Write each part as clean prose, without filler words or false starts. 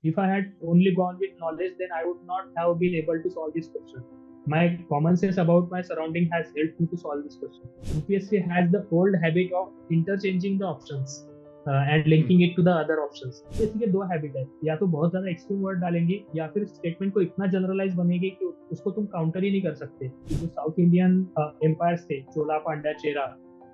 If I had only gone with knowledge, then I would not have been able to solve this question. My common sense about my surrounding has helped me to solve this question. UPSC has the old habit of interchanging the options and linking it to the other options. UPSC के दो habit है, या तो बहुत ज्यादा extreme word डालेंगे या फिर स्टेटमेंट को इतना जनरलाइज बनेगी कि उसको तुम काउंटर ही नहीं कर सकते. जो साउथ इंडियन एम्पायर्स थे, चोला, पांड्या, चेरा,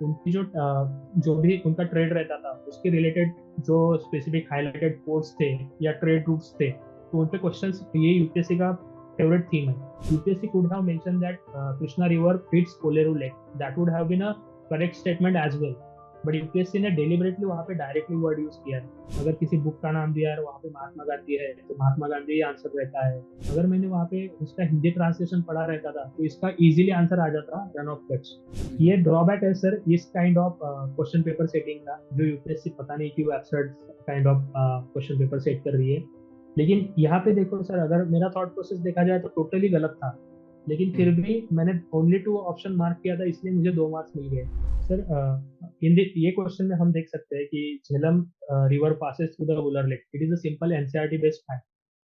उनकी जो भी उनका ट्रेड रहता था उसके रिलेटेड जो स्पेसिफिक हाईलाइटेड पोर्ट्स थे या ट्रेड रूट्स थे, तो उन पे क्वेश्चंस, ये यूपीएससी का फेवरेट थीम है. UPSC could have mention that Krishna river feeds Kolleru lake. That would have been a correct statement as well, but UPSC ने डेलिबरेटली वहां पे डायरेक्टली वर्ड यूज किया है. अगर किसी बुक का नाम दिया है वहां पे महात्मा गांधी है तो महात्मा गांधी ही आंसर रहता है. अगर मैंने वहां पे उसका हिंदी ट्रांसलेशन पढ़ा रहता था तो इसका इजीली आंसर आ जाता रन ऑफ कट्स. ये ड्रॉबैक है सर इस kind of question paper setting का, जो यूपीएससी पता नहीं क्यों absurd kind of question paper set कर रही है. लेकिन यहाँ पे देखो सर, अगर मेरा थॉट प्रोसेस देखा जाए तो टोटली गलत था, लेकिन फिर भी मैंने ओनली 2 ऑप्शन मार्क किया था, इसलिए मुझे 2 मार्क्स मिल गए. सर ये क्वेश्चन में हम देख सकते हैं कि Jhelum river passes through the Wular lake. It is a simple NCERT based fact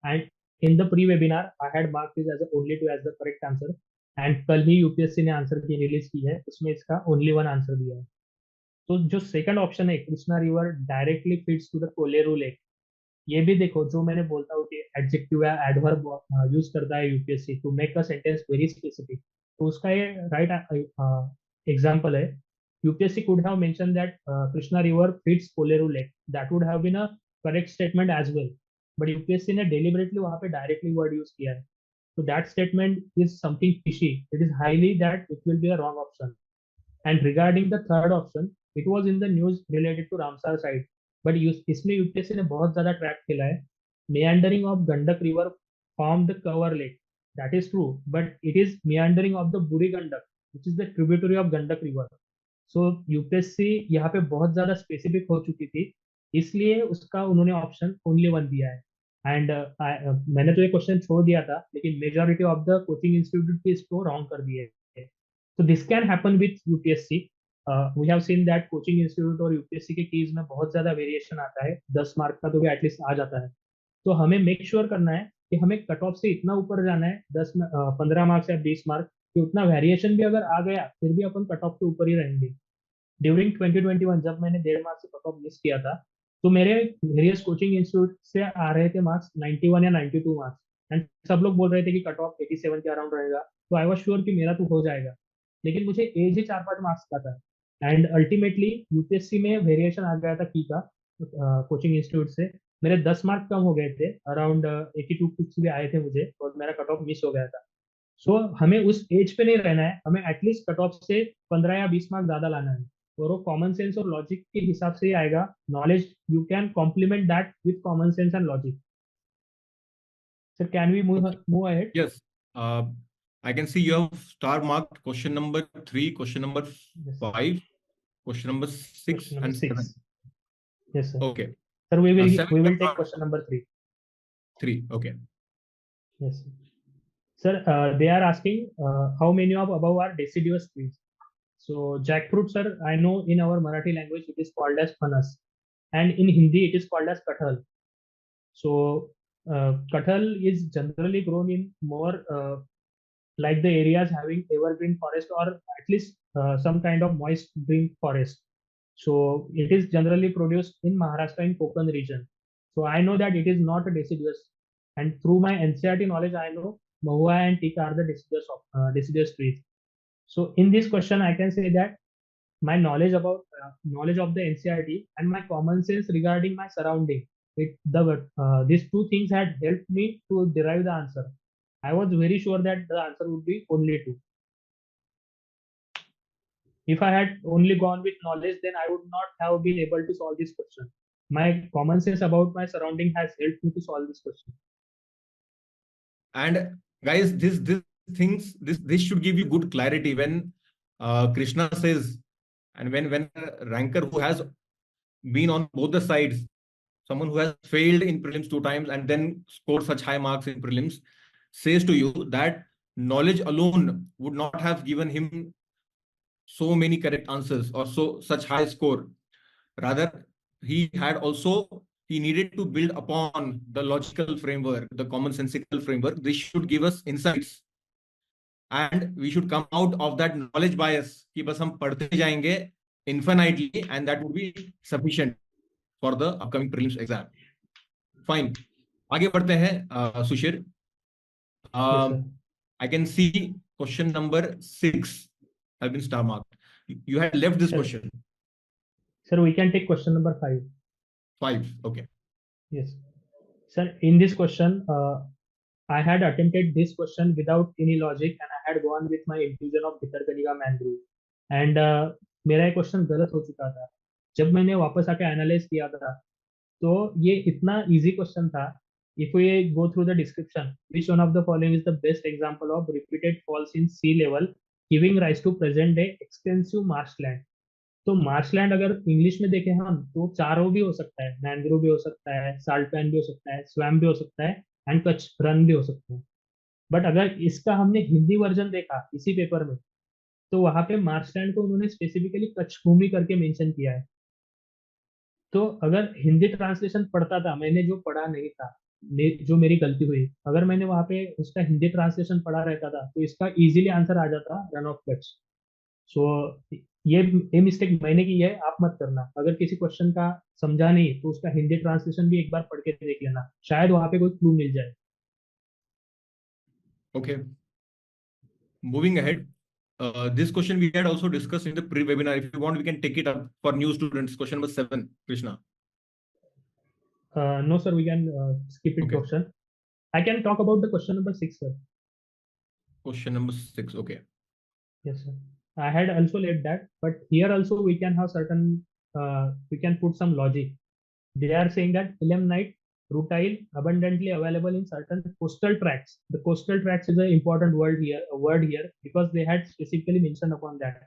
and in the pre webinar I had marked it as only two as the correct answer. And कल ही UPSC ने answer key release की है, उसमें इसका only 1 answer दिया है. तो जो सेकंड ऑप्शन है, Krishna river directly feeds to the Kolleru lake, ये भी देखो, जो मैंने बोलता हूँ कि एडजेक्टिव या एडवर्ब यूज करता है UPSC to make a sentence very specific, तो उसका ये राइट एग्जांपल है. UPSC could have mention that Krishna river feeds Kolleru lake. That would have been a correct statement as well, but UPSC ने deliberately वहां पे directly word use किया है. तो that statement is something fishy. It is highly that it will be a wrong option. And regarding the third option, it was in the news related to Ramsar site, but इसमें UPSC ने बहुत ज्यादा track खेला है. meandering of Gandak river form the cover lake. That is true, but it is meandering of the Buri Gandak, which is the tributary of Gandak river. So UPSC यहाँ पे बहुत ज्यादा स्पेसिफिक हो चुकी थी, इसलिए उसका उन्होंने ऑप्शन ओनली 1 दिया है. एंड मैंने तो ये क्वेश्चन छोड़ दिया था, लेकिन majority of the coaching institute भी इसको रॉन्ग कर दिए. तो this can happen with UPSC. We have seen that coaching institute और यूपीएससी के कीज में बहुत ज्यादा वेरिएशन आता है. 10 मार्क का तो भी एटलीस्ट आ जाता है. तो हमें मेक श्योर करना है कि हमें कट ऑफ से इतना ऊपर जाना है, 15 मार्क्स या 20 मार्क, कि उतना वेरिएशन भी अगर आ गया फिर भी अपन कट ऑफ के ऊपर ही रहेंगे. ड्यूरिंग 2021 जब मैंने 1.5 मार्क्स से कट ऑफ मिस किया था, तो मेरे वेरियस कोचिंग इंस्टीट्यूट से आ रहे थे मार्क्स 91 या 92 मार्क्स, एंड सब लोग बोल रहे थे कि कट ऑफ 87 के अराउंड रहेगा. तो आई वॉज श्योर कि मेरा तो हो जाएगा, लेकिन मुझे एज ही 4-5 मार्क्स का था. एंड अल्टीमेटली यूपीएससी में वेरिएशन आ गया था की का कोचिंग इंस्टीट्यूट से. मेरे 10 मार्क कम हो गए थे, अराउंड 82 कुछ भी आए थे मुझे, और मेरा कट ऑफ मिस हो गया था. सो हमें उस एज पे नहीं रहना है, हमें एटलीस्ट कट ऑफ से 15 या 20 मार्क ज्यादा लाना है. और वो कॉमन सेंस और लॉजिक के हिसाब से ही आएगा. Knowledge you can complement that with common sense and logic. Sir can we move ahead? Yes. Uh, I can see you have star marked question number 3, question number 5, question number 6 Question number and 7. 6. Yes, sir. Okay. Sir, we 7 will take question number 3. 3. Okay. Yes, sir. Sir, they are asking how many of above are deciduous trees. So jackfruit, sir, I know in our Marathi language it is called as panas, and in Hindi it is called as kathal. So kathal is generally grown in more like the areas having evergreen forest, or at least some kind of moist green forest. So it is generally produced in Maharashtra in Konkan region. So I know that it is not a deciduous, and through my NCERT knowledge, I know mahua and teak are the deciduous trees. So in this question, I can say that my knowledge about knowledge of the NCERT and my common sense regarding my surrounding, these two things had helped me to derive the answer. I was very sure that the answer would be only 2. If I had only gone with knowledge, then I would not have been able to solve this question. My common sense about my surrounding has helped me to solve this question. And guys, this should give you good clarity when Krishna says, and when a ranker who has been on both the sides, someone who has failed in prelims 2 times and then scored such high marks in prelims, says to you that knowledge alone would not have given him so many correct answers or such high score. Rather, he he needed to build upon the logical framework, the commonsensical framework. This should give us insights, and we should come out of that knowledge bias कि बस हम पढ़ते जाएंगे infinitely, and that would be sufficient for the upcoming prelims exam. Fine. आगे बढ़ते हैं Sushir. Yes, sir. I can see question number 6 have been star marked. You had left this Sir. question. Sir, we can take question number 5. 5. Okay. Yes. Sir, in this question, I had attempted this question without any logic and I had gone with my infusion of Bhitarkanika mangrove. And मेरा ये question गलत हो चुका था. जब मैंने वापस आके एनालाइज किया था तो ये इतना इजी क्वेश्चन था. If we go through the description, which one of the following is the best example of repeated falls in sea level giving rise to present day extensive marshland? तो marshland अगर English में देखें हम तो चारों भी हो सकता है, मैंग्रोव भी हो सकता है, साल्ट पैन भी हो सकता है, स्वैम्प भी हो सकता है एंड कच्छ रन भी हो सकता है. बट अगर इसका हमने हिंदी वर्जन देखा इसी पेपर में तो वहां पे मार्शलैंड को उन्होंने स्पेसिफिकली कच्छ भूमि करके मेंशन किया है. तो अगर हिंदी ट्रांसलेशन पढ़ता था, मैंने जो पढ़ा नहीं था, जो मेरी गलती हुई, अगर मैंने वहां पे उसका हिंदी ट्रांसलेशन पढ़ा रहता था तो इसका इजीली आंसर आ जाता रन ऑफ कच्छ. सो ये मिस्टेक मैंने की है, आप मत करना. अगर किसी क्वेश्चन का समझा नहीं तो उसका हिंदी ट्रांसलेशन भी एक बार पढ़ के देख लेना, शायद वहां पे कोई क्लू मिल जाए. Okay. Moving ahead. This question we had also discussed in the pre-webinar. If you want, we can take it up for new students. Question number 7, Krishna. No, sir, we can skip it. Okay. Question. I can talk about the question number 6, sir. Question number 6. Okay. Yes, sir. I had also left that, but here also we can have certain, we can put some logic. They are saying that ilmenite, rutile abundantly available in certain coastal tracts. The coastal tracts is an important word here because they had specifically mentioned upon that.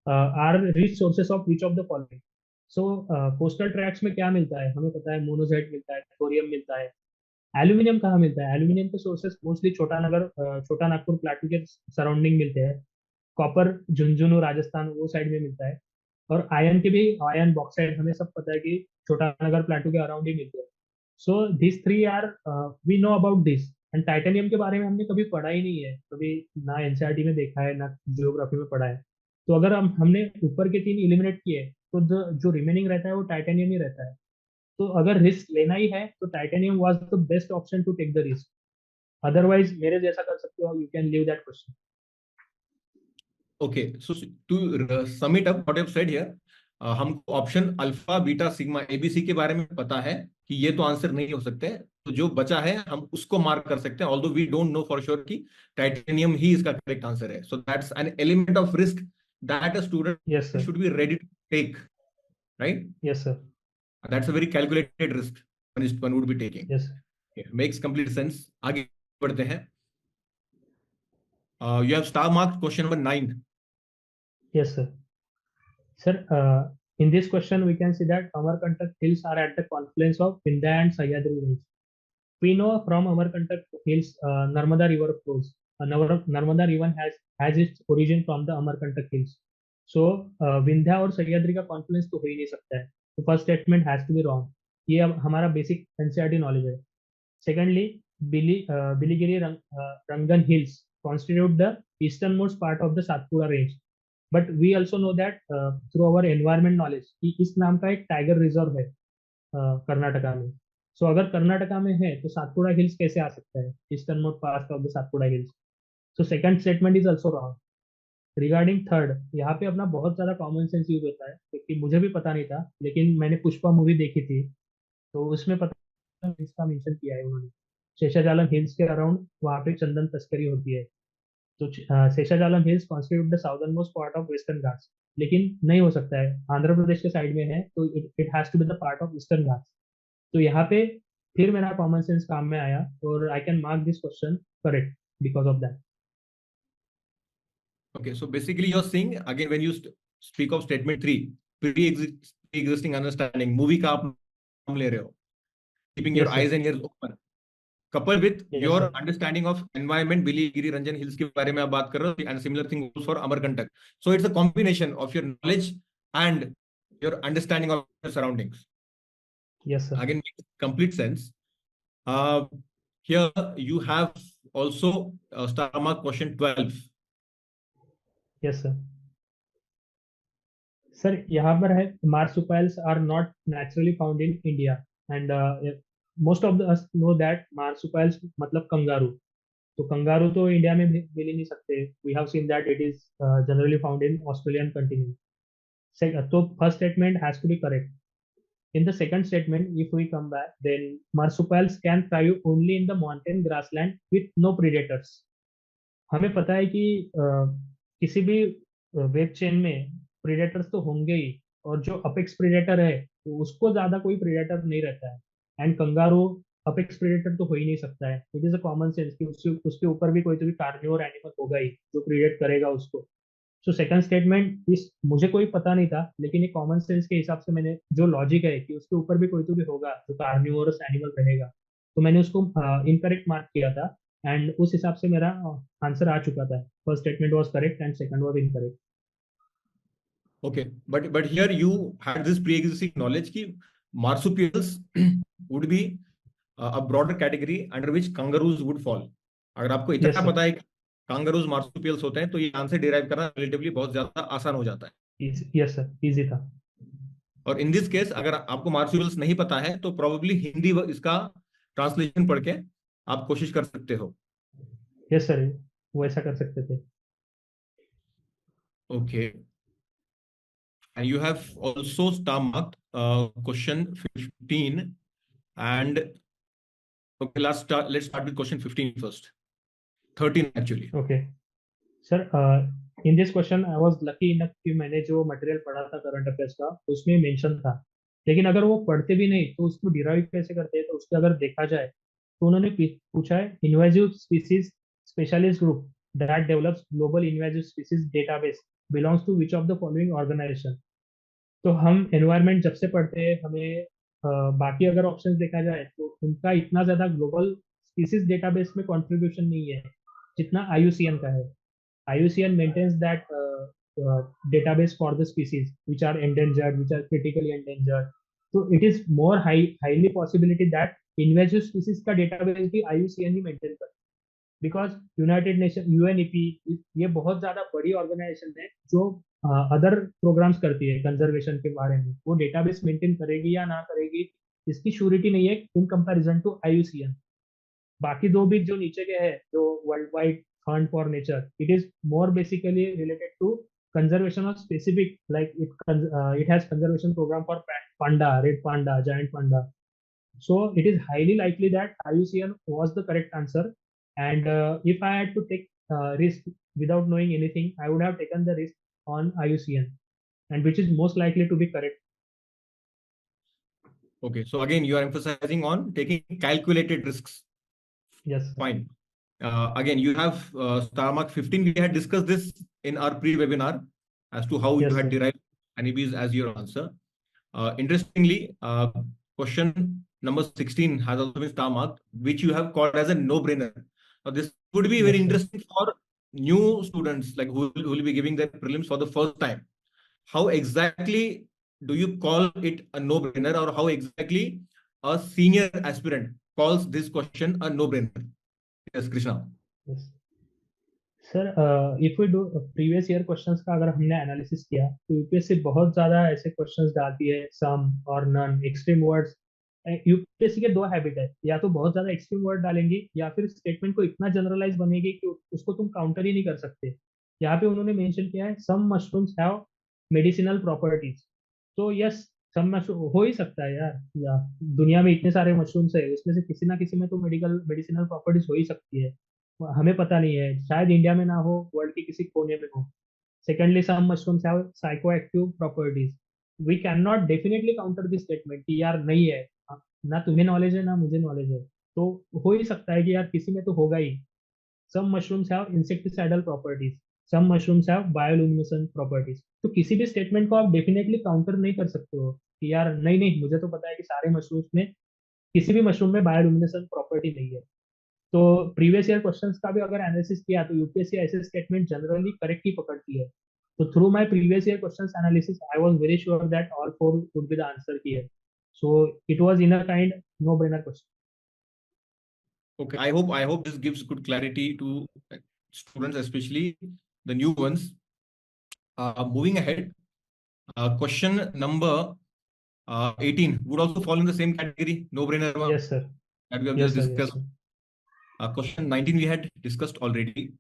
Are rich sources of which of the following? So coastal tracts में क्या मिलता है? हमें पता है monazite मिलता है, thorium मिलता है. एल्यूमिनियम कहाँ मिलता है? एल्यूमिनियम के सोर्सेस मोस्टली छोटा नागपुर प्लाटू के सराउंडिंग मिलते हैं. कॉपर झुंझुनू राजस्थान वो साइड में मिलता है. और आयन के भी, आयन बॉक्साइड हमें सब पता है कि छोटा नगर प्लाटू के अराउंड ही मिलते हैं. So this three are, we know about this. And titanium के बारे में हमने कभी पढ़ा ही नहीं है, कभी ना एनसीईआरटी में देखा है ना जियोग्राफी में पढ़ा है. तो अगर हमने ऊपर के 3 इलिमिनेट किए तो जो रिमेनिंग रहता है वो टाइटेनियम ही रहता है. तो अगर रिस्क लेना ही है तो titanium was the best option to take the risk. Otherwise मेरे जैसा कर सकते हो, you can leave that question. Okay, so to sum it up, what I've said here, हमको option alpha beta sigma ABC के बारे में पता है कि ये तो आंसर नहीं हो सकते, तो जो बचा है हम उसको मार्क कर सकते हैं, although we don't know for sure कि टाइटेनियम ही इसका करेक्ट आंसर है. So that's an element of risk that a student yes sir. should be ready to take, right? Yes sir. That's a very calculated risk one would be taking. Yes. Okay, makes complete sense. आगे बढ़ते हैं. You have star marked question number 9. Yes, sir. Sir, in this question, we can see that Amarkantak hills are at the confluence of Vindhya and Sahyadri range. We know from Amarkantak hills, Narmada river flows. Narmada river has its origin from the Amarkantak hills. So, Vindhya और सह्याद्री का confluence तो हो ही नहीं सकता है. तो first statement has to be wrong. ये अब हमारा basic NCERT knowledge है. Secondly, Biligiri Rangan hills constitute the easternmost part of the Satpura range. But we also know that through our environment knowledge कि इस नाम का एक टाइगर रिजर्व है कर्नाटका में. सो अगर कर्नाटका में है तो सातपुड़ा हिल्स कैसे आ सकता है, eastern most part of the Satpura hills. So second statement is also wrong. Regarding third, यहाँ पे अपना बहुत ज्यादा कॉमन सेंस यूज होता है क्योंकि मुझे भी पता नहीं था, लेकिन मैंने पुष्पा मूवी देखी थी तो उसमें पता इसका मेंशन किया है उन्होंने. शेषाजालम हिल्स के अराउंड वहाँ पे चंदन तस्करी होती है. तो Seshachalam hills constitute the southern most part of western ghats. लेकिन नहीं हो सकता है, आंध्र प्रदेश के साइड में है तो it has to be the part of Eastern Ghats. तो यहाँ पे फिर मेरा कॉमन सेंस काम में आया और I can mark this question correct because of that. Okay, so basically you're saying again when you speak of statement 3, pre-existing understanding, movie का आप नाम ले रहे हो, keeping your Yes, sir. eyes and ears open, coupled with Yes, your sir. understanding of environment, Biligiri Ranjan hills के बारे में आप बात कर रहे हो, and similar thing goes for Amarkantak. So it's a combination of your knowledge and your understanding of your surroundings. Yes, sir. Again, makes complete sense. Uh, Here you have also star mark question 12. Yes, sir. Sir यहाँ पर है marsupials are not naturally found in India and most of us know that marsupials मतलब kangaroo. तो kangaroo तो India में मिल ही नहीं सकते. We have seen that it is generally found in Australian continent. तो first statement has to be correct. In the second statement, if we come back, then marsupials can thrive only in the mountain grassland with no predators. हमें पता है कि किसी भी web chain में predators तो होंगे ही, और जो अपेक्स प्रीडेटर है तो उसको ज्यादा कोई प्रीडेटर नहीं रहता है. एंड कंगारू अपेक्स प्रीडेटर तो हो ही नहीं सकता है. It is a common sense कि उसके ऊपर भी कोई तो भी कार्निवोर एनिमल होगा ही जो प्रीडेट करेगा उसको. सो सेकंड स्टेटमेंट इस मुझे कोई पता नहीं था, लेकिन ये कॉमन सेंस के हिसाब से मैंने जो लॉजिक है कि उसके ऊपर भी कोई तो भी होगा जो कार्निवोरस एनिमल रहेगा, तो मैंने उसको इनकरेक्ट मार्क किया था. एंड उस हिसाब से मेरा आंसर आ चुका था. First statement was correct and second was incorrect. Okay, but here you had this pre-existing knowledge कि marsupials would be a broader category under which kangaroos would fall. अगर आपको यस इतना सर. पता है कि kangaroos marsupials होते हैं तो ये आंसर डिराइव करना रिलेटिवली बहुत ज्यादा आसान हो जाता है. यस सर, इजी था. और इन दिस केस अगर आपको मार्सुपियल्स नहीं पता है तो प्रोबेबली हिंदी इसका ट्रांसलेशन पढ़ के आप कोशिश कर सकते हो. यस सर, वो ऐसा कर सकते थे. Okay, and you have also star marked question 15 and okay let's start with question 15 first. 13 actually. Okay sir, in this question I was lucky enough कि मैंने जो मटेरियल पढ़ा था करंट अफेयर्स का उसमें मेंशन था. लेकिन अगर वो पढ़ते भी नहीं तो उसको डिराइव कैसे करते हैं, तो उसको अगर देखा जाए तो उन्होंने पूछा है invasive species specialist group that develops global invasive species database belongs to which of the following organization. तो हम एनवायरनमेंट जब से पढ़ते हैं हमें बाकी अगर ऑप्शंस देखा जाए तो उनका इतना ज्यादा ग्लोबल स्पीसीज डेटाबेस में कंट्रीब्यूशन नहीं है जितना आईयूसीएन का है. IUCN maintains that database for the species which are endangered, which are critically endangered. So it is more highly possibility that invasive species का database भी IUCN ही maintain करता है. बिकॉज यूनाइटेड नेशन यूएनईपी ये बहुत ज्यादा बड़ी ऑर्गेनाइजेशन है जो अदर प्रोग्राम्स करती है कंजर्वेशन के बारे में. वो डेटाबेस मेंटेन करेगी या ना करेगी इसकी श्योरिटी नहीं है इन कंपैरिजन टू आईयूसीएन. बाकी दो भी जो नीचे के हैं जो World Wide Fund for Nature, it is more basically related to conservation of specific like it has conservation program for panda, red panda, giant panda. So it is highly likely that IUCN was the correct answer. And if I had to take risk without knowing anything, I would have taken the risk on IUCN, and which is most likely to be correct. Okay, so again you are emphasizing on taking calculated risks. Yes, sir. Fine. Again, you have star mark 15. We had discussed this in our pre-webinar as to how you Yes, had sir. derived honeybees as your answer. Interestingly, question number 16 has also been star marked, which you have called as a no-brainer. Now, this would be very Yes, sir. interesting for new students like who will be giving their prelims for the first time. How exactly do you call it a no-brainer, or how exactly a senior aspirant calls this question a no-brainer? Yes, Krishna. Yes. Sir, if we do previous year questions का अगर हमने analysis किया तो UPSC बहुत ज्यादा ऐसे questions डालती है, सम और नन, एक्सट्रीम वर्ड्स. यूपीएससी के दो हैबिट है, या तो बहुत ज्यादा एक्सट्रीम वर्ड डालेंगी या फिर स्टेटमेंट को इतना जनरलाइज बनेगी कि उसको तुम काउंटर ही नहीं कर सकते. यहाँ पे उन्होंने मेंशन किया है सम मशरूम्स हैव मेडिसिनल प्रॉपर्टीज. तो यस, सम मशरूम हो ही सकता है यार. या दुनिया में इतने सारे मशरूम्स है, उसमें से किसी ना किसी में तो मेडिसिनल प्रॉपर्टीज हो ही सकती है. हमें पता नहीं है, शायद इंडिया में ना हो, वर्ल्ड के किसी कोने में हो. Secondly, some mushrooms have psychoactive properties. We can not definitely counter this statement कि यार नहीं है. ना तुम्हें नॉलेज है ना मुझे नॉलेज है, तो हो ही सकता है कि यार किसी में तो होगा ही. Some mushrooms have insecticidal properties, some mushrooms have bioluminescent properties. तो किसी भी स्टेटमेंट को आप डेफिनेटली काउंटर नहीं कर सकते हो कि यार नहीं नहीं, मुझे तो पता है कि सारे मशरूम्स में किसी भी मशरूम में बायोलुमिनेसेंट प्रॉपर्टी नहीं है. तो प्रीवियस ईयर क्वेश्चंस का भी अगर एनालिसिस किया तो यूपीएससी ऐसे स्टेटमेंट जनरली करेक्ट ही पकड़ती है. तो through my previous year questions analysis I was very sure that all four would be the answer की है. So it was in a kind no-brainer question. Okay, I hope this gives good clarity to students, especially the new ones. Moving ahead, question number 18 would also fall in the same category, no-brainer Yes, sir. that we have just Yes, sir. Yes, discussed. sir. Question 19 we had discussed already.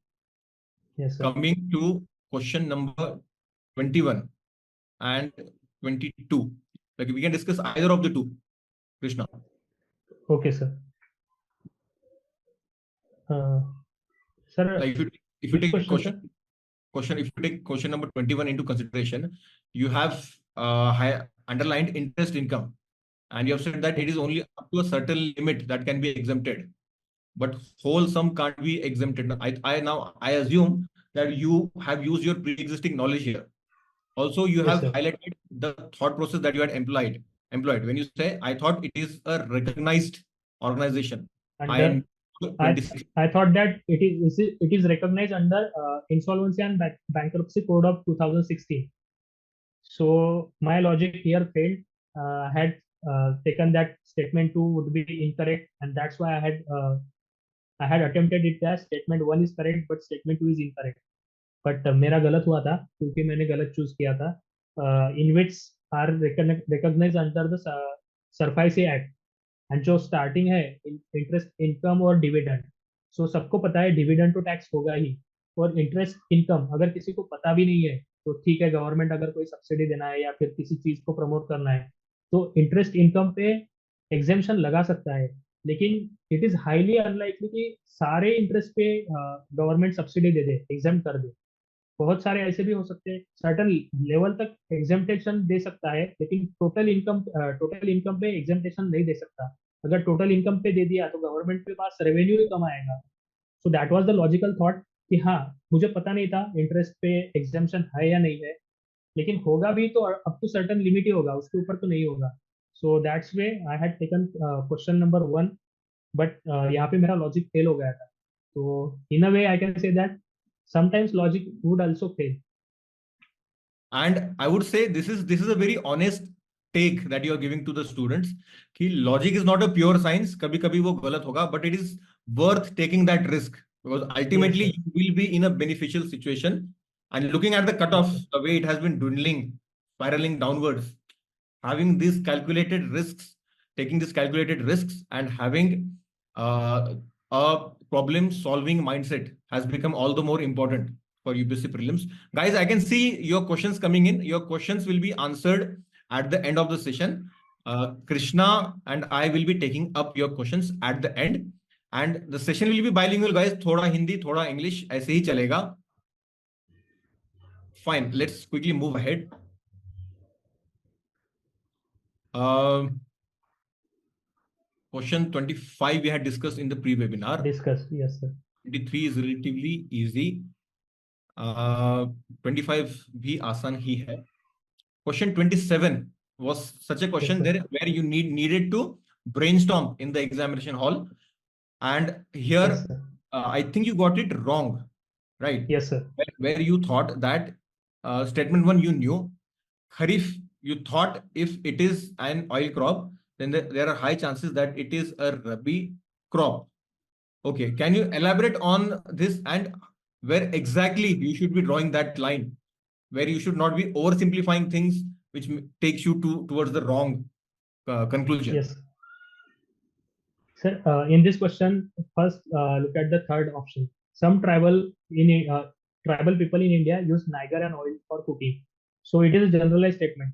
Yes, sir. Coming to question number 21 and 22. Like we can discuss either of the two, Krishna. Okay, sir. Uh, Sir, Like if you which take question, sir? question if you take question number 21 into consideration, you have underlined interest income, and you have said that it is Okay. only up to a certain limit that can be exempted, but whole sum can't be exempted. I assume that you have used your pre-existing knowledge here. Also, you Yes, have sir. highlighted the thought process that you had employed when you say, I thought it is a recognized organization. I Under know I 26. I thought that it is recognized under Insolvency and Bankruptcy Code of 2016. So my logic here failed. I had taken that statement two would be incorrect, and that's why I had attempted it as statement one is correct, but statement two is incorrect. But मेरा गलत हुआ था क्योंकि मैंने गलत choose किया था. InvITs are recognise under the SARFAESI act. And जो स्टार्टिंग है इंटरेस्ट इनकम और डिविडेंड. सो सबको पता है डिविडेंड तो टैक्स होगा ही. और इंटरेस्ट इनकम अगर किसी को पता भी नहीं है तो ठीक है, गवर्नमेंट अगर कोई सब्सिडी देना है या फिर किसी चीज को प्रमोट करना है तो इंटरेस्ट इनकम पे एग्जेम्पशन लगा सकता है. लेकिन इट इज हाईली अनलाइकली कि सारे इंटरेस्ट पे गवर्नमेंट सब्सिडी दे दे, एग्जाम कर दे. बहुत सारे ऐसे भी हो सकते हैं, सर्टन लेवल तक एग्जेम्पटेशन दे सकता है लेकिन टोटल इनकम पे एग्जेम्पटेशन नहीं दे सकता. अगर टोटल इनकम पे दे दिया तो गवर्नमेंट के पास रेवेन्यू ही कम आएगा. So that was the logical thought कि हाँ, मुझे पता नहीं था इंटरेस्ट पे एग्जेम्पशन है या नहीं है, लेकिन होगा भी तो अप टू सर्टन लिमिट ही होगा, उसके ऊपर तो नहीं होगा. So that's way I had taken question number one. But यहाँ पे मेरा लॉजिक फेल हो गया था. तो in a way I can say that sometimes logic would also fail. And I would say this is a very honest take that you are giving to the students. कि logic is not a pure science. कभी कभी वो गलत होगा, but it is worth taking that risk because Yes, ultimately sir. you will be in a beneficial situation. And looking at the Yes, cutoff, sir. the way it has been dwindling, spiraling downwards, having these calculated risks, taking these calculated risks, and having uh, a problem solving mindset has become all the more important for UPSC prelims. Guys, I can see your questions coming in. Your questions will be answered at the end of the session. Krishna and I will be taking up your questions at the end. And the session will be bilingual, guys. थोड़ा हिंदी, थोड़ा English, ऐसे ही चलेगा. Fine. Let's quickly move ahead. Question 25 we had discussed in the pre-webinar. Discuss. Yes, sir. 23 is relatively easy. 25 भी आसान ही है. Question 27 was such a Yes, question sir. there where you needed to brainstorm in the examination hall. And Yes, here, sir. I think you got it wrong, right? Yes, sir. Where you thought that statement one you knew, Kharif, you thought if it is an oil crop, then there are high chances that it is a Rabi crop. Okay, can you elaborate on this and where exactly you should be drawing that line, where you should not be oversimplifying things, which takes you towards the wrong conclusion? Yes. Sir, in this question, first look at the third option. Some tribal people in India use Niagara oil for cooking. So it is a generalized statement.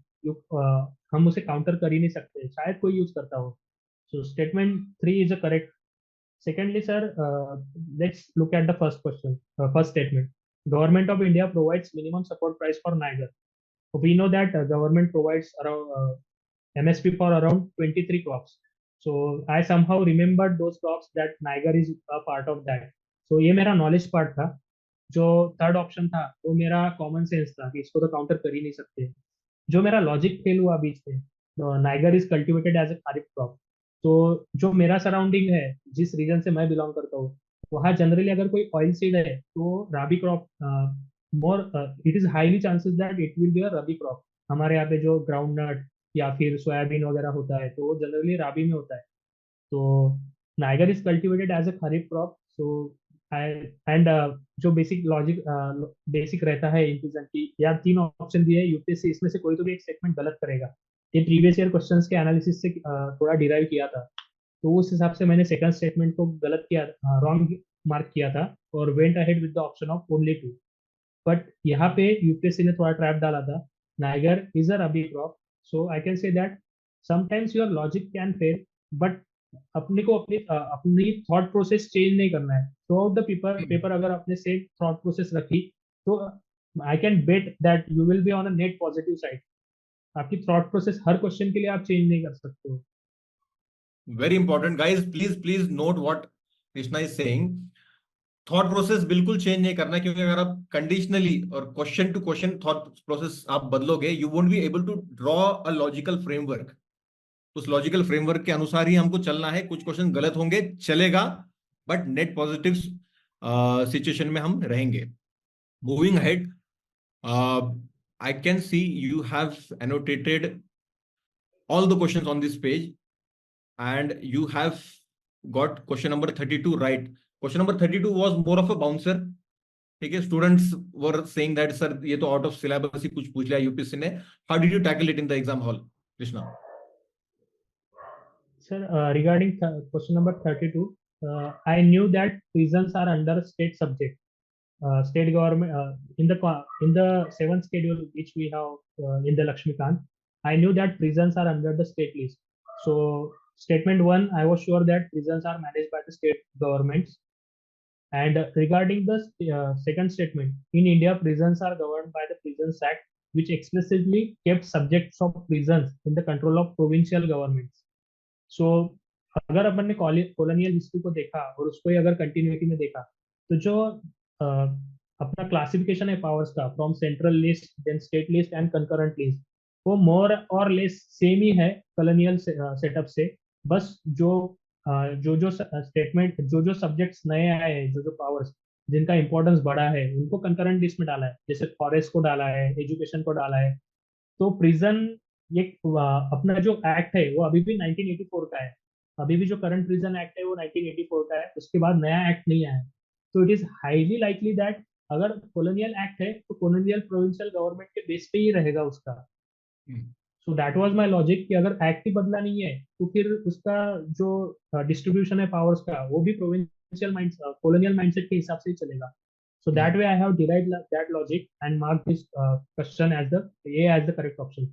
हम उसे counter कर ही नहीं सकते, शायद कोई use करता हो. So statement three is a correct. Secondly, sir, let's look at the first question, first statement. Government of India provides minimum support price for Niger. We know that government provides around MSP for around 23 crops. So I somehow remembered those crops that Niger is a part of that. So ये मेरा knowledge part था. जो third option था वो मेरा common sense था कि इसको तो काउंटर कर ही नहीं सकते. जो मेरा लॉजिक फेल हुआ बीच में, niger is cultivated as a kharif crop. तो जो मेरा सराउंडिंग है, जिस रीजन से मैं बिलोंग करता हूँ, वहाँ जनरली अगर कोई ऑयल सीड है तो rabi crop more, it is highly chances that it will be a rabi crop. हमारे यहाँ पे जो ग्राउंड नट या फिर सोयाबीन वगैरह होता है, तो वो जनरली राबी में होता है। तो niger is cultivated as a kharif crop. So I and जो बेसिक लॉजिक बेसिक रहता है इंक्लूजन की, या तीन ऑप्शन दिए यूपीएससी, इसमें से कोई तो भी एक स्टेटमेंट गलत करेगा। ये प्रीवियस ईयर क्वेश्चंस के एनालिसिस से थोड़ा डिराइव किया था। तो उस हिसाब से मैंने सेकंड स्टेटमेंट को गलत किया, रॉन्ग मार्क किया था, और went ahead with the option of only two. But यहाँ पे यूपीएससी ने थोड़ा ट्रैप डाला था, niger is a rabi crop. So I can say that sometimes your logic can fail, but अपने को अपनी थॉट प्रोसेस चेंज नहीं करना है थ्रू आउट द पेपर। अगर आपने सेम थॉट प्रोसेस रखी, तो I can bet that you will be on a net positive side. आपकी थॉट प्रोसेस हर क्वेश्चन के लिए आप चेंज नहीं कर सकते हो। Very important guys, please please note what Krishna is saying. Thought process बिल्कुल चेंज नहीं करना है, क्योंकि अगर आप कंडीशनली और question to question thought process आप बदलोगे, you won't be able to draw a logical framework. उस लॉजिकल फ्रेमवर्क के अनुसार ही हमको चलना है। कुछ क्वेश्चन गलत होंगे चलेगा, बट नेट पॉजिटिव सिचुएशन में हम रहेंगे। Moving ahead, I can see you have annotated all the questions on this page, and you have got question number 32 right. Question number 32 was more of a bouncer. ठीक है, students were saying that sir ये तो out of syllabus ही कुछ पूछ लिया UPSC ने। How did you tackle it in the exam hall, Krishna? Sir, regarding question number 32, I knew that prisons are under state subject. State government, in the seventh schedule which we have in the Lakshmikant, I knew that prisons are under the state list. So statement one, I was sure that prisons are managed by the state governments. And regarding the second statement, in India, prisons are governed by the Prisons Act, which explicitly kept subjects of prisons in the control of provincial governments. सो अगर अपन ने colonial history को देखा और उसको ही अगर continuity में देखा, तो जो अपना क्लासिफिकेशन है पावर्स का, from central list then state list and concurrent list, वो मोर और लेस सेम ही है कॉलोनियल सेटअप से। बस जो स्टेटमेंट, जो सब्जेक्ट्स नए आए हैं, जो पावर्स जिनका इंपॉर्टेंस बढ़ा है, उनको कंकरेंट लिस्ट में डाला है। जैसे फॉरेस्ट को डाला है, एजुकेशन को डाला है। तो प्रिजन, ये अपना जो एक्ट है वो अभी भी 1984 का है। अभी भी जो करंट प्रिजन एक्ट है वो 1984 का है, उसके बाद नया एक्ट नहीं आया है। तो it is highly likely that अगर कॉलोनियल एक्ट है तो कॉलोनियल प्रोविंशियल गवर्नमेंट के बेस पे ही रहेगा उसका। So that was my logic कि अगर एक्ट ही बदला नहीं है, तो फिर उसका जो डिस्ट्रीब्यूशन है पावर्स का, वो भी प्रोविंशियल माइंड कॉलोनियल माइंडसेट के हिसाब से ही चलेगा। So that way I have derived that logic and marked this question as the A as the correct option.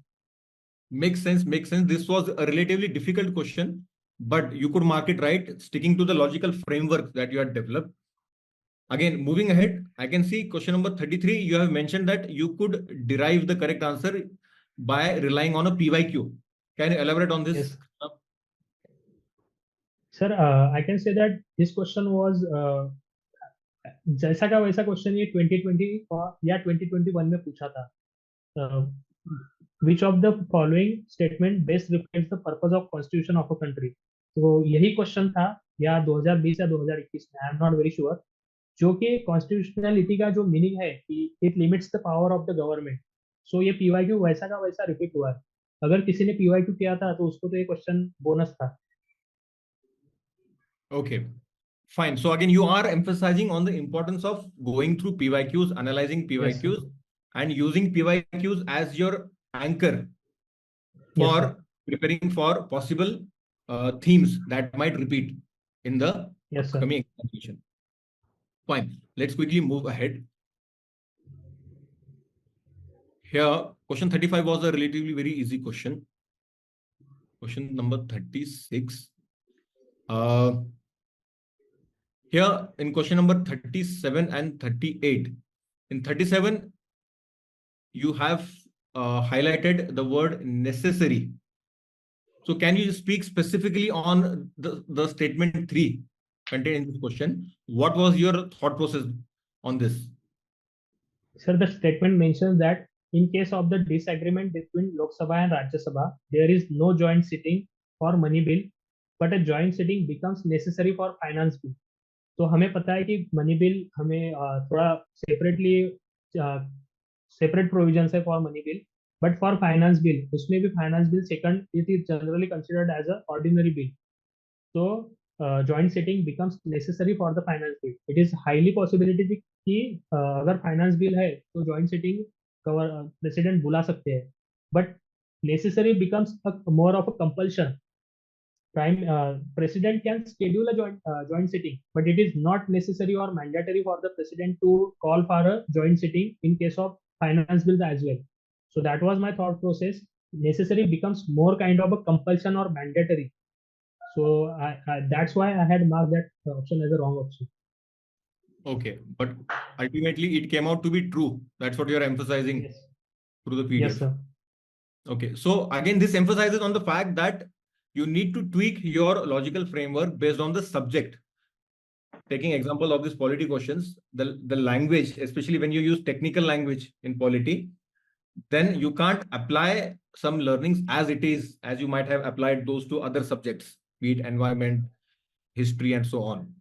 Makes sense, makes sense. This was a relatively difficult question, but you could mark it right, sticking to the logical framework that you had developed. Again, moving ahead, I can see question number 33. You have mentioned that you could derive the correct answer by relying on a PYQ. Can you elaborate on this? Yes, sir. I can say that this question was जैसा का वैसा question ये 2020 या 2021 में पूछा था। Which of the following statement best reflects the purpose of constitution of a country. तो यही क्वेश्चन था, या 2020 या 2021 में, I am not very sure. जो कि कॉन्स्टिट्यूशनलिटी का जो मीनिंग है कि it limits the power of the government. So ये पीवाईक्यू वैसा का वैसा रिपीट हुआ है। अगर किसी ने पीवाईक्यू किया था तो उसको तो ये क्वेश्चन बोनस था। Okay, fine. So again, you are emphasizing on the importance of going through PYQs, analyzing yes sir. PYQs, and using PYQs as your anchor yes sir. for preparing for possible themes that might repeat in the yes sir. upcoming examination. Fine. Let's quickly move ahead. Here, question 35 was a relatively very easy question. Question number 36. Here in question number 37 and 38. In 37, you have highlighted the word necessary. So can you speak specifically on the statement 3 contained in this question? What was your thought process on this? Sir, the statement mentions that in case of the disagreement between Lok Sabha and Rajya Sabha, there is no joint sitting for money bill, but a joint sitting becomes necessary for finance bill. तो हमें पता है कि money bill हमें थोड़ा separately separate provision है for money bill, But for finance bill, उसमें भी finance bill second, it is generally considered as a ordinary bill. So joint sitting becomes necessary for the finance bill. It is highly possibility कि अगर finance bill है तो joint sitting president बुला सकते हैं. But necessary becomes more of a compulsion. President can schedule a joint sitting, but it is not necessary or mandatory for the president to call for a joint sitting in case of finance bills as well. So that was my thought process. Necessary becomes more kind of a compulsion or mandatory. So that's why I had marked that option as a wrong option. Okay, but ultimately it came out to be true. That's what you're emphasizing Yes. through the PDF. Yes, sir. Okay, so again, this emphasizes on the fact that you need to tweak your logical framework based on the subject. Taking example of these polity questions, the language, especially when you use technical language in polity, then you can't apply some learnings as it is, as you might have applied those to other subjects, be it environment, history, and so on.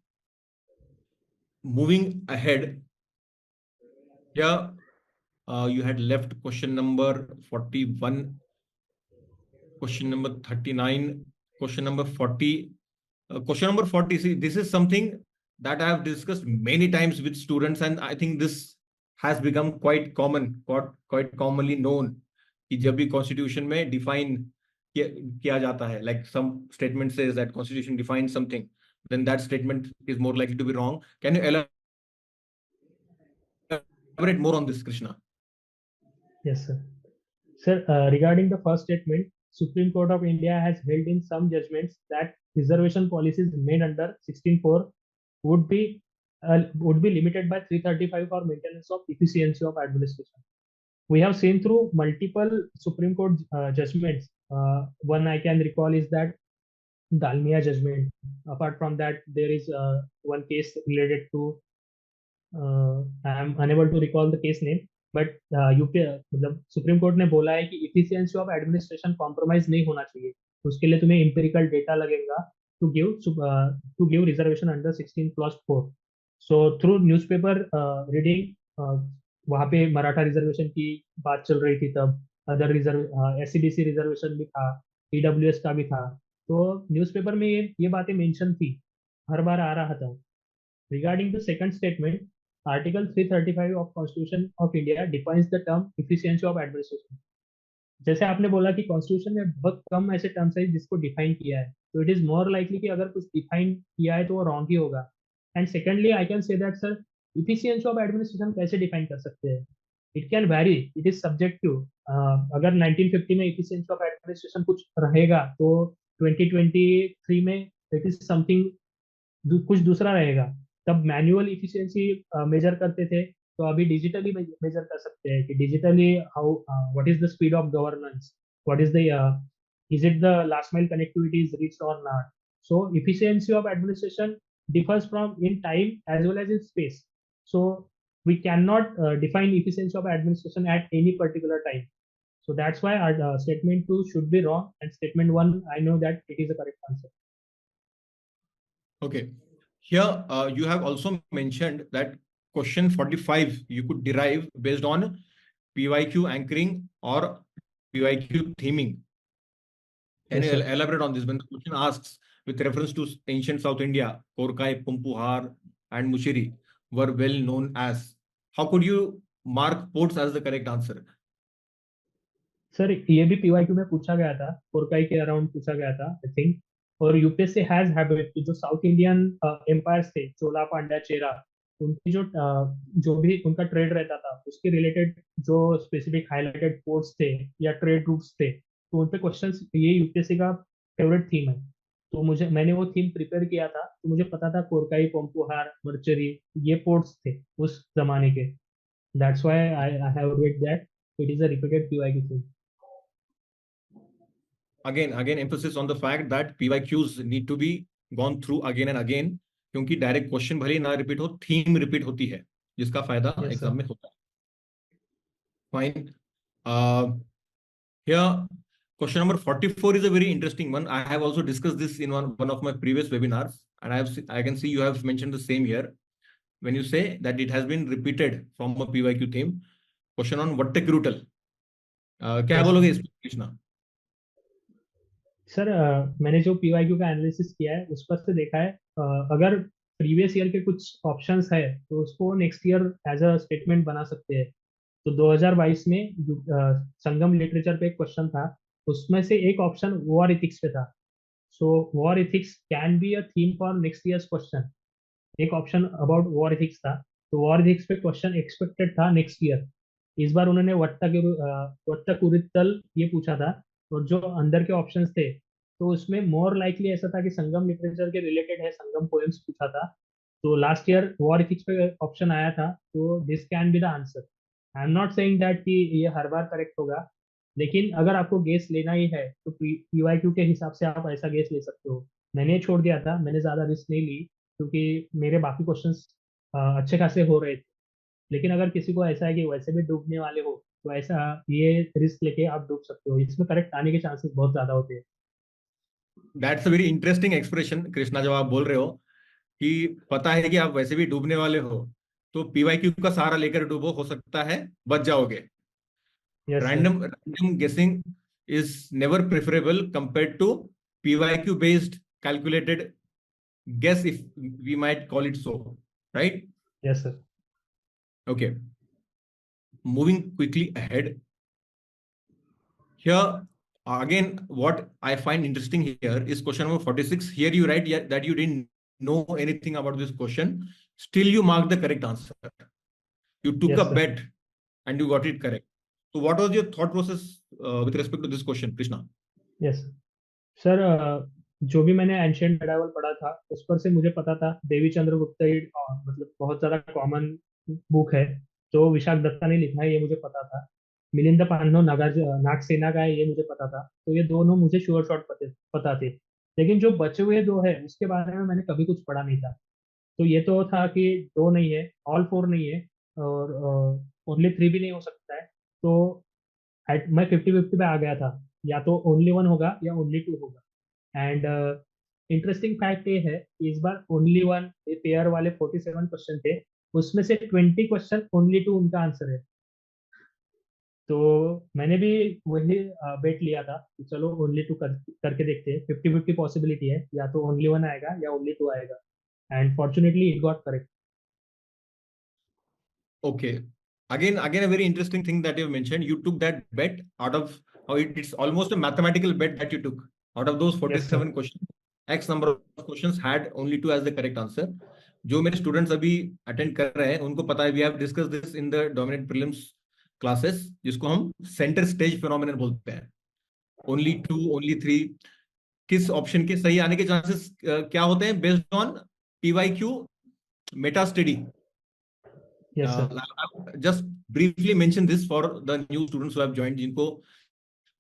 Moving ahead, yeah, you had left question number 41, question number 39, question number 40. Question number 40, see, this is something that I have discussed many times with students, and I think this has become quite common, quite commonly known. कि जब भी constitution में define किया जाता है, like some statement says that constitution defines something, then that statement is more likely to be wrong. Can you elaborate more on this, Krishna? Yes, sir. Sir, regarding the first statement, Supreme Court of India has held in some judgments that reservation policies made under 16(4) would be limited by 335 for maintenance of efficiency of administration. We have seen through multiple Supreme Court judgments. One I can recall is that Dalmia judgment. Apart from that, there is one case related to I am unable to recall the case name, but UP मतलब supreme court ने बोला है कि efficiency of administration compromise नहीं होना चाहिए. उसके लिए तुम्हें इंपेरिकल डेटा लगेगा to give reservation under 16(4). So through newspaper reading वहाँ पे मराठा रिजर्वेशन की बात चल रही थी, तब अदर रिजर्व एससीबीसी रिजर्वेशन भी था, ईडब्ल्यूएस का भी था. तो न्यूज़पेपर में ये बातें मेंशन थी, हर बार आ रहा था. Regarding the second statement, Article 335 of Constitution of India defines the term efficiency of administration. जैसे आपने बोला कि कॉन्स्टिट्यूशन में बहुत कम ऐसे टर्म्स है जिसको डिफाइन किया है, तो इट इज मोर लाइकली कि अगर कुछ डिफाइन किया है तो वो रॉन्ग ही होगा. And secondly I can say that sir, efficiency of administration कैसे डिफाइन कर सकते हैं? It can vary, it is subjective. अगर 1950 में इफिशियंसी ऑफ एडमिनिस्ट्रेशन कुछ रहेगा तो 2023 में इट इज समथिंग कुछ दूसरा रहेगा. तब मैनुअल इफिशियंसी मेजर करते थे, तो अभी डिजिटली मेजर कर सकते हैं कि digitally how what is the speed of governance, what is the is it the last mile connectivity is reached or not. So efficiency of administration differs from in time as well as in space. So we cannot define efficiency of administration at any particular time. So that's why our statement 2 should be wrong, and statement 1 I know that it is the correct answer. Okay. Here, you have also mentioned that question 45 you could derive based on PYQ anchoring or PYQ theming. Can Yes, you sir. elaborate on this? When the question asks with reference to ancient South India, Korkai, Pumpuhar, and Mushiri were well known as. How could you mark ports as the correct answer? Sir ये भी PYQ में पूछा गया था, कोरकाई के around पूछा गया था आई थिंक. और यूपीएससी हैज हैबिट जो साउथ इंडियन एम्पायर्स थे, चोला, पांड्या, चेरा, उनकी जो भी उनका ट्रेड रहता था उसके रिलेटेड जो स्पेसिफिक हाईलाइटेड पोर्ट्स थे या ट्रेड रूट्स थे, तो उन पे क्वेश्चंस, ये यूपीएससी का फेवरेट थीम है. तो मैंने वो थीम प्रिपेयर किया था, तो मुझे पता था कोरकाई, पंपुहार, मर्चरी ये पोर्ट्स थे उस जमाने के. That's why I have read that it is a repeated PYQ theme. Again, emphasis on the fact that PYQs need to be gone through again and again, क्योंकि डायरेक्ट क्वेश्चन भले ही ना repeat हो, theme repeat होती है, जिसका फायदा exam में होता है. Fine. Here, question number 44 is a very interesting one. I have also discussed this in one of my previous webinars, and I can see you have mentioned the same here. When you say that it has been repeated from a PYQ theme, question on Vattakrutal. क्या yes बोलोगे इस पे Krishna? Sir, मैंने जो PYQ का analysis किया है उस पर से देखा है, अगर प्रीवियस ईयर के कुछ ऑप्शंस है तो उसको next year as a statement बना सकते हैं। तो 2022 में संगम लिटरेचर पे एक क्वेश्चन था, उसमें से एक ऑप्शन वॉर इथिक्स पे था। So war ethics can be a theme for next years question. एक ऑप्शन अबाउट वॉर एथिक्स था, तो वॉर एथिक्स पे क्वेश्चन एक्सपेक्टेड था नेक्स्ट ईयर। इस बार उन्होंने वट्टा कुरितल ये पूछा था, और जो अंदर के ऑप्शंस थे तो उसमें मोर लाइकली ऐसा था कि संगम लिटरेचर के रिलेटेड है, संगम पोएम्स पूछा था। तो लास्ट ईयर वॉर एथिक्स पे ऑप्शन आया था, तो this can be the answer. I am not saying that कि ये हर बार करेक्ट होगा, लेकिन अगर आपको गेस लेना ही है तो पीवाईक्यू के हिसाब से आप ऐसा गेस ले सकते हो। मैंने छोड़ दिया था, मैंने ज्यादा रिस्क नहीं ली, क्योंकि मेरे बाकी क्वेश्चंस अच्छे खासे हो रहे थे। लेकिन अगर किसी को ऐसा है कि वैसे भी डूबने वाले हो, तो ऐसा ये रिस्क लेके आप डूब सकते हो, इसमें करेक्ट आने के चांसेस बहुत ज्यादा होते हैं। That's a very interesting expression Krishna, जब आप बोल रहे हो कि पता है कि आप वैसे भी डूबने वाले हो, तो पीवाईक्यू का सहारा लेकर डूबो, हो सकता है बच जाओगे। Yes sir. Random guessing is never preferable compared to PYQ based calculated guess, if we might call it so, right? Yes sir. Okay, moving quickly ahead. Here again, what I find interesting here is question number 46. Here you write that you didn't know anything about this question, still you mark the correct answer. You took a yes sir. bet and you got it correct. So what was your thought process with respect to this question, Krishna? Yes sir, जो भी मैंने ancient medieval पढ़ा था उस पर से मुझे पता था देवी चंद्रगुप्त मतलब बहुत ज्यादा कॉमन बुक है। जो विशाख दत्ता ने लिखा है ये मुझे पता था। मिलिंद पान्नो नागसेना का है ये मुझे पता था। तो ये दोनों मुझे श्योर शॉट पता थे। लेकिन जो बचे हुए दो है उसके बारे में मैंने कभी कुछ पढ़ा नहीं था। तो ये तो था कि दो नहीं है, ऑल फोर नहीं है, और ओनली थ्री भी नहीं हो सकता है। तो मैं 50-50 पे आ गया था, या तो ओनली वन होगा या ओनली टू होगा। एंड इंटरेस्टिंग फैक्ट ये है कि इस बार ओनली वन पेयर वाले 47 क्वेश्चन थे, उसमें से 20 क्वेश्चन ओनली टू उनका आंसर है। तो मैंने भी वही बेट लिया था कि चलो ओनली टू करके देखते हैं, 50-50 पॉसिबिलिटी है, या तो ओनली वन आएगा या ओनली टू आएगा। And fortunately it got correct. Okay. Again, a very interesting thing that you mentioned. You took that bet out of how it's almost a mathematical bet that you took. Out of those yes sir. 47 questions, X number of questions had only two as the correct answer. जो मेरे students अभी attend कर रहे हैं उनको पता है, we have discuss this in the dominant prelims classes, जिसको हम सेंटर स्टेज फिनोमिनन बोलते हैं। ओनली टू, ओनली थ्री, किस ऑप्शन के सही आने के चांसेस क्या होते हैं, based on PYQ meta study. Yes sir. Just briefly mention this for the new students who have joined, जिनको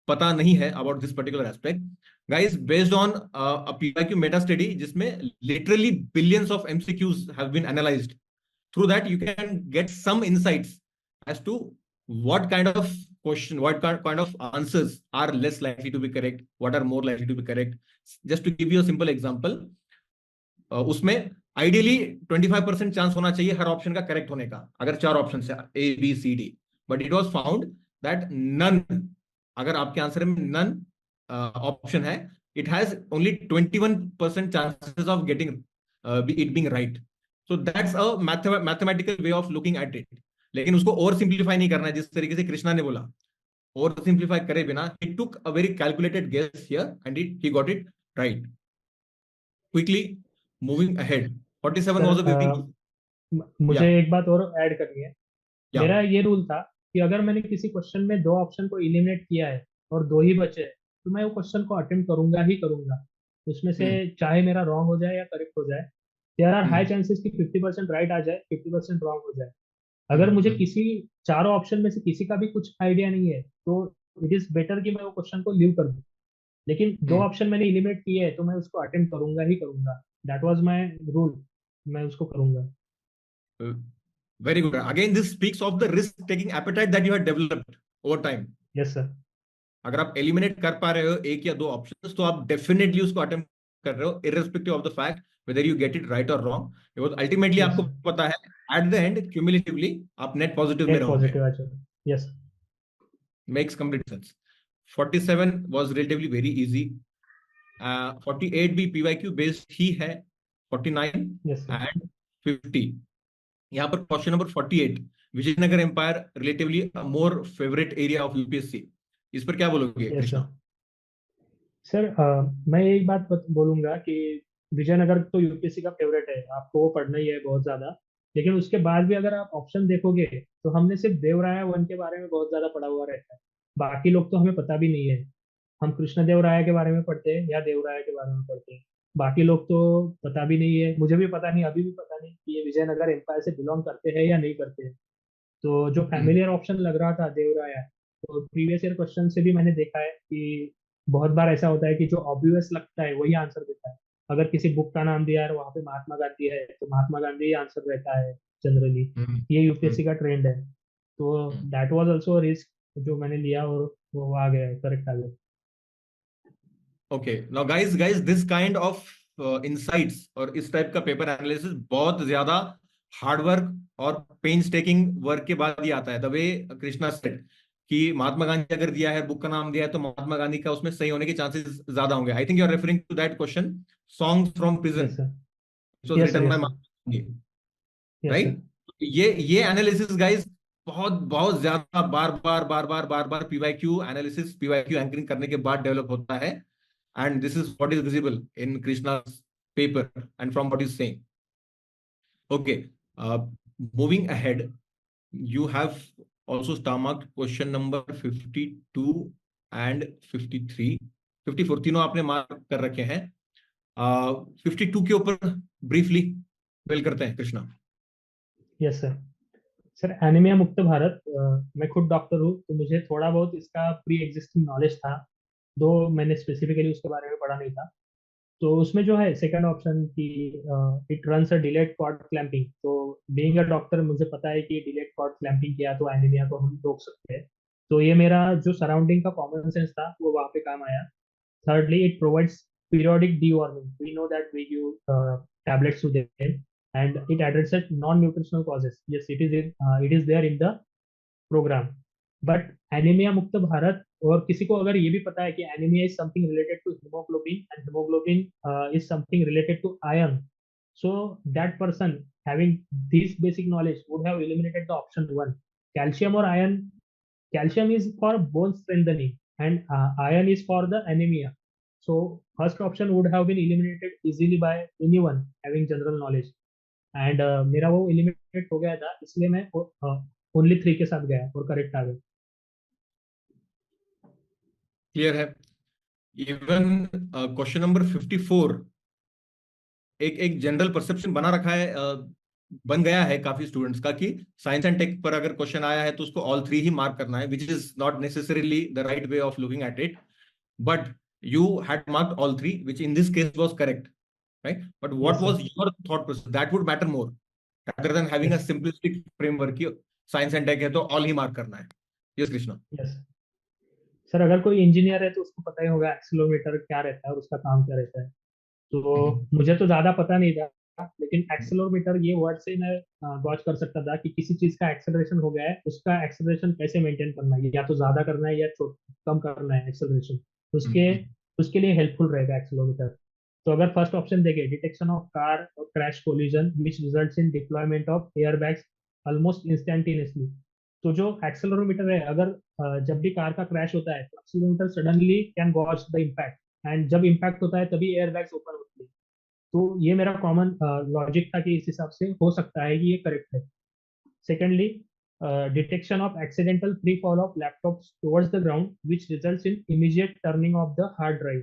पता नहीं है about this particular aspect. Guys, based on a PYQ meta study जिसमें literally billions of MCQs have been analysed, through that you can get some insights as to what kind of question, what kind of answers are less likely to be correct, what are more likely to be correct. Just to give you a simple example, उसमें ideally 25% chance होना चाहिए हर option का correct होने का, अगर चार option है A B C D. But it was found that none, अगर आपके आंसर में नन ऑप्शन है, it has only 21% chances of getting it being right. So that's a mathematical way of looking at it. लेकिन उसको over simplify नहीं करना है, जिस तरीके से कृष्णा ने बोला, ओवर सिंप्लीफाई करे बिना, he took a very calculated guess here and he got it right. Quickly moving ahead, 47 sir, was a very मुझे yeah, एक बात और ऐड करनी है। yeah. मेरा ये रूल था कि अगर मैंने किसी क्वेश्चन में दो ऑप्शन को इलिमिनेट किया है और दो ही बचे हैं, तो मैं वो क्वेश्चन को अटेम्प्ट करूंगा ही करूंगा। उसमें से हम्म, चाहे मेरा रॉन्ग हो जाए या करेक्ट हो जाए, there are high hmm, chances कि 50% राइट आ जाए, 50% रॉन्ग हो जाए। अगर हम्म, मुझे किसी चारों ऑप्शन में से किसी का भी कुछ आइडिया नहीं है, तो इट इज बेटर कि मैं वो क्वेश्चन को लीव कर दूं। लेकिन दो हम्म, ऑप्शन मैंने इलिमिनेट किए हैं तो मैं उसको अटेम्प्ट करूंगा ही करूंगा। दैट वाज माय रूल, मैं उसको करूंगा। very good. Again, this speaks of the risk taking appetite that you have developed over time. Yes sir. अगर आप एलिमिनेट कर पा रहे हो एक या दो ऑप्शंस, तो आप डेफिनेटली उसको अटेम्प्ट कर रहे हो, irrespective of the fact whether you get it right और रॉन्ग, बिकॉज अल्टीमेटली यस आपको सर। पता है एट द एंड क्यूमुलेटिवली आप नेट पॉजिटिव में नेट रहोगे। पॉजिटिव आ जाए। Yes. makes complete sense. 47 was relatively very easy. 48 भी PYQ based ही है. 49 यस सर. and 50. यहाँ पर question number 48, Vijayanagara empire relatively more favourite area of UPSC. इस पर क्या बोलोगे यस कृष्णा? सर. मैं एक बात बोलूंगा कि विजयनगर तो यूपीएससी का फेवरेट है, आपको वो पढ़ना ही है बहुत ज्यादा. लेकिन उसके बाद भी अगर आप ऑप्शन देखोगे तो हमने सिर्फ देवराया वन के बारे में बहुत ज्यादा पढ़ा हुआ रहता है. बाकी लोग तो हमें पता भी नहीं है. हम कृष्णदेवराय के बारे में पढ़ते हैं या देवराय के बारे में पढ़ते हैं. बाकी लोग तो पता भी नहीं है, मुझे भी पता नहीं, अभी भी पता नहीं कि ये विजयनगर एम्पायर से बिलोंग करते हैं या नहीं करते हैं. तो जो फैमिलियर ऑप्शन लग रहा था देवराया, तो प्रीवियस ईयर क्वेश्चन से भी मैंने देखा है कि बहुत बार ऐसा होता है कि जो ऑब्वियस लगता है वही आंसर देता है. अगर किसी बुक का नाम दिया है और वहां पे महात्मा गांधी है तो महात्मा गांधी ही आंसर रहता है जनरली. हम्म, ये यूपीएससी का ट्रेंड है. तो हम्म. दैट वाज आल्सो रिस्क जो मैंने लिया और वो आ गया, करेक्ट आ गया. Okay, now guys this kind of insights और इस टाइप का पेपर एनालिसिस बहुत ज्यादा हार्ड वर्क और पेंस टेकिंग वर्क के बाद ही आता है. द वे कृष्णा सेड कि महात्मा गांधी अगर दिया है, बुक का नाम दिया है, तो महात्मा गांधी का उसमें सही होने के चांसेस ज्यादा होंगे. I think you are referring to that question, songs from yes prison, sir. Was yes sir. Written by yes sir. Mahatma Gandhi, yes sir. Right? ये एनालिसिस गाइस बहुत बहुत ज्यादा बार बार पीवाईक्यू एनालिसिस, पीवाईक्यू एंकरिंग करने के बाद डेवलप होता है. And this is what is visible in Krishna's paper and from what he's saying. Okay, moving ahead, you have also stomached question number 52 and 53. 54 तीनों आपने मार्क कर रखे हैं. 52 के ऊपर ब्रीफली बिल करते हैं Krishna. Yes sir. Sir anaemia मुक्त भारत, मैं खुद डॉक्टर हूँ तो मुझे थोड़ा बहुत इसका प्री एग्जिस्टिंग नॉलेज था, दो मैंने स्पेसिफिकली उसके बारे में पढ़ा नहीं था. तो उसमें जो है सेकंड ऑप्शन की it runs a delayed cord clamping, तो बीइंग अ डॉक्टर मुझे पता है कि डिलेड कॉर्ड क्लैंपिंग किया तो एनीमिया को हम रोक सकते हैं. तो ये मेरा जो सराउंडिंग का कॉमन सेंस था वो वहाँ पे काम आया. Thirdly, it provides periodic deworming. We know that we give tablets to them, and it addresses non-nutritional causes. Yes, it is there in the program. But anemia मुक्त भारत, और किसी को अगर ये भी पता है कि anemia is something related to hemoglobin and hemoglobin is something related to iron, so that person having this basic knowledge would have eliminated the option one. Calcium or iron, calcium is for bone strengthening and iron is for the anemia. So first option would have been eliminated easily by anyone having general knowledge. And मेरा वो eliminate हो गया था, इसलिए मैं only 3 के साथ गया और करेक्ट आ गया. क्लियर है. इवन क्वेश्चन नंबर 54, एक जनरल परसेप्शन बना रखा है, बन गया है काफी स्टूडेंट्स का कि साइंस एंड टेक पर अगर क्वेश्चन आया है तो उसको ऑल थ्री ही मार्क करना है, which is not necessarily the right way of looking at it. But you had marked all three, which in this case was correct, right? But what Yes, sir. was your thought process? That would matter more rather than having a Yes. simplistic framework कि science and tech है तो all he mark करना है. Yes Krishna. Yes. Sir अगर कोई engineer है तो उसको पता ही होगा एक्सीलरोमीटर क्या रहता है और उसका काम क्या रहता है. तो मुझे तो ज्यादा पता नहीं था, लेकिन एक्सेलरोमीटर ये वर्ड से मैं गॉज कर सकता था कि किसी चीज का एक्सेलरेशन हो गया है, उसका एक्सेलरेशन कैसे मेंटेन करना है, या तो ज्यादा करना है या कम करना है एक्सेलरेशन, उसके उसके लिए हेल्पफुल रहेगा एक्सेलरोमीटर. तो अगर फर्स्ट ऑप्शन देखे, डिटेक्शन ऑफ कार और crash collision which results in deployment of airbags almost instantaneously. तो जो एक्सेलरोमीटर है, अगर जब भी कार का क्रैश होता है तो accelerometer suddenly can gauge the impact, and जब इम्पैक्ट होता है तभी एयरबैग्स ओपन होती है. तो ये मेरा कॉमन लॉजिक था कि इस हिसाब से हो सकता है कि ये करेक्ट है. Secondly, detection of accidental free fall of laptops towards the ground which results in immediate turning off the hard drive.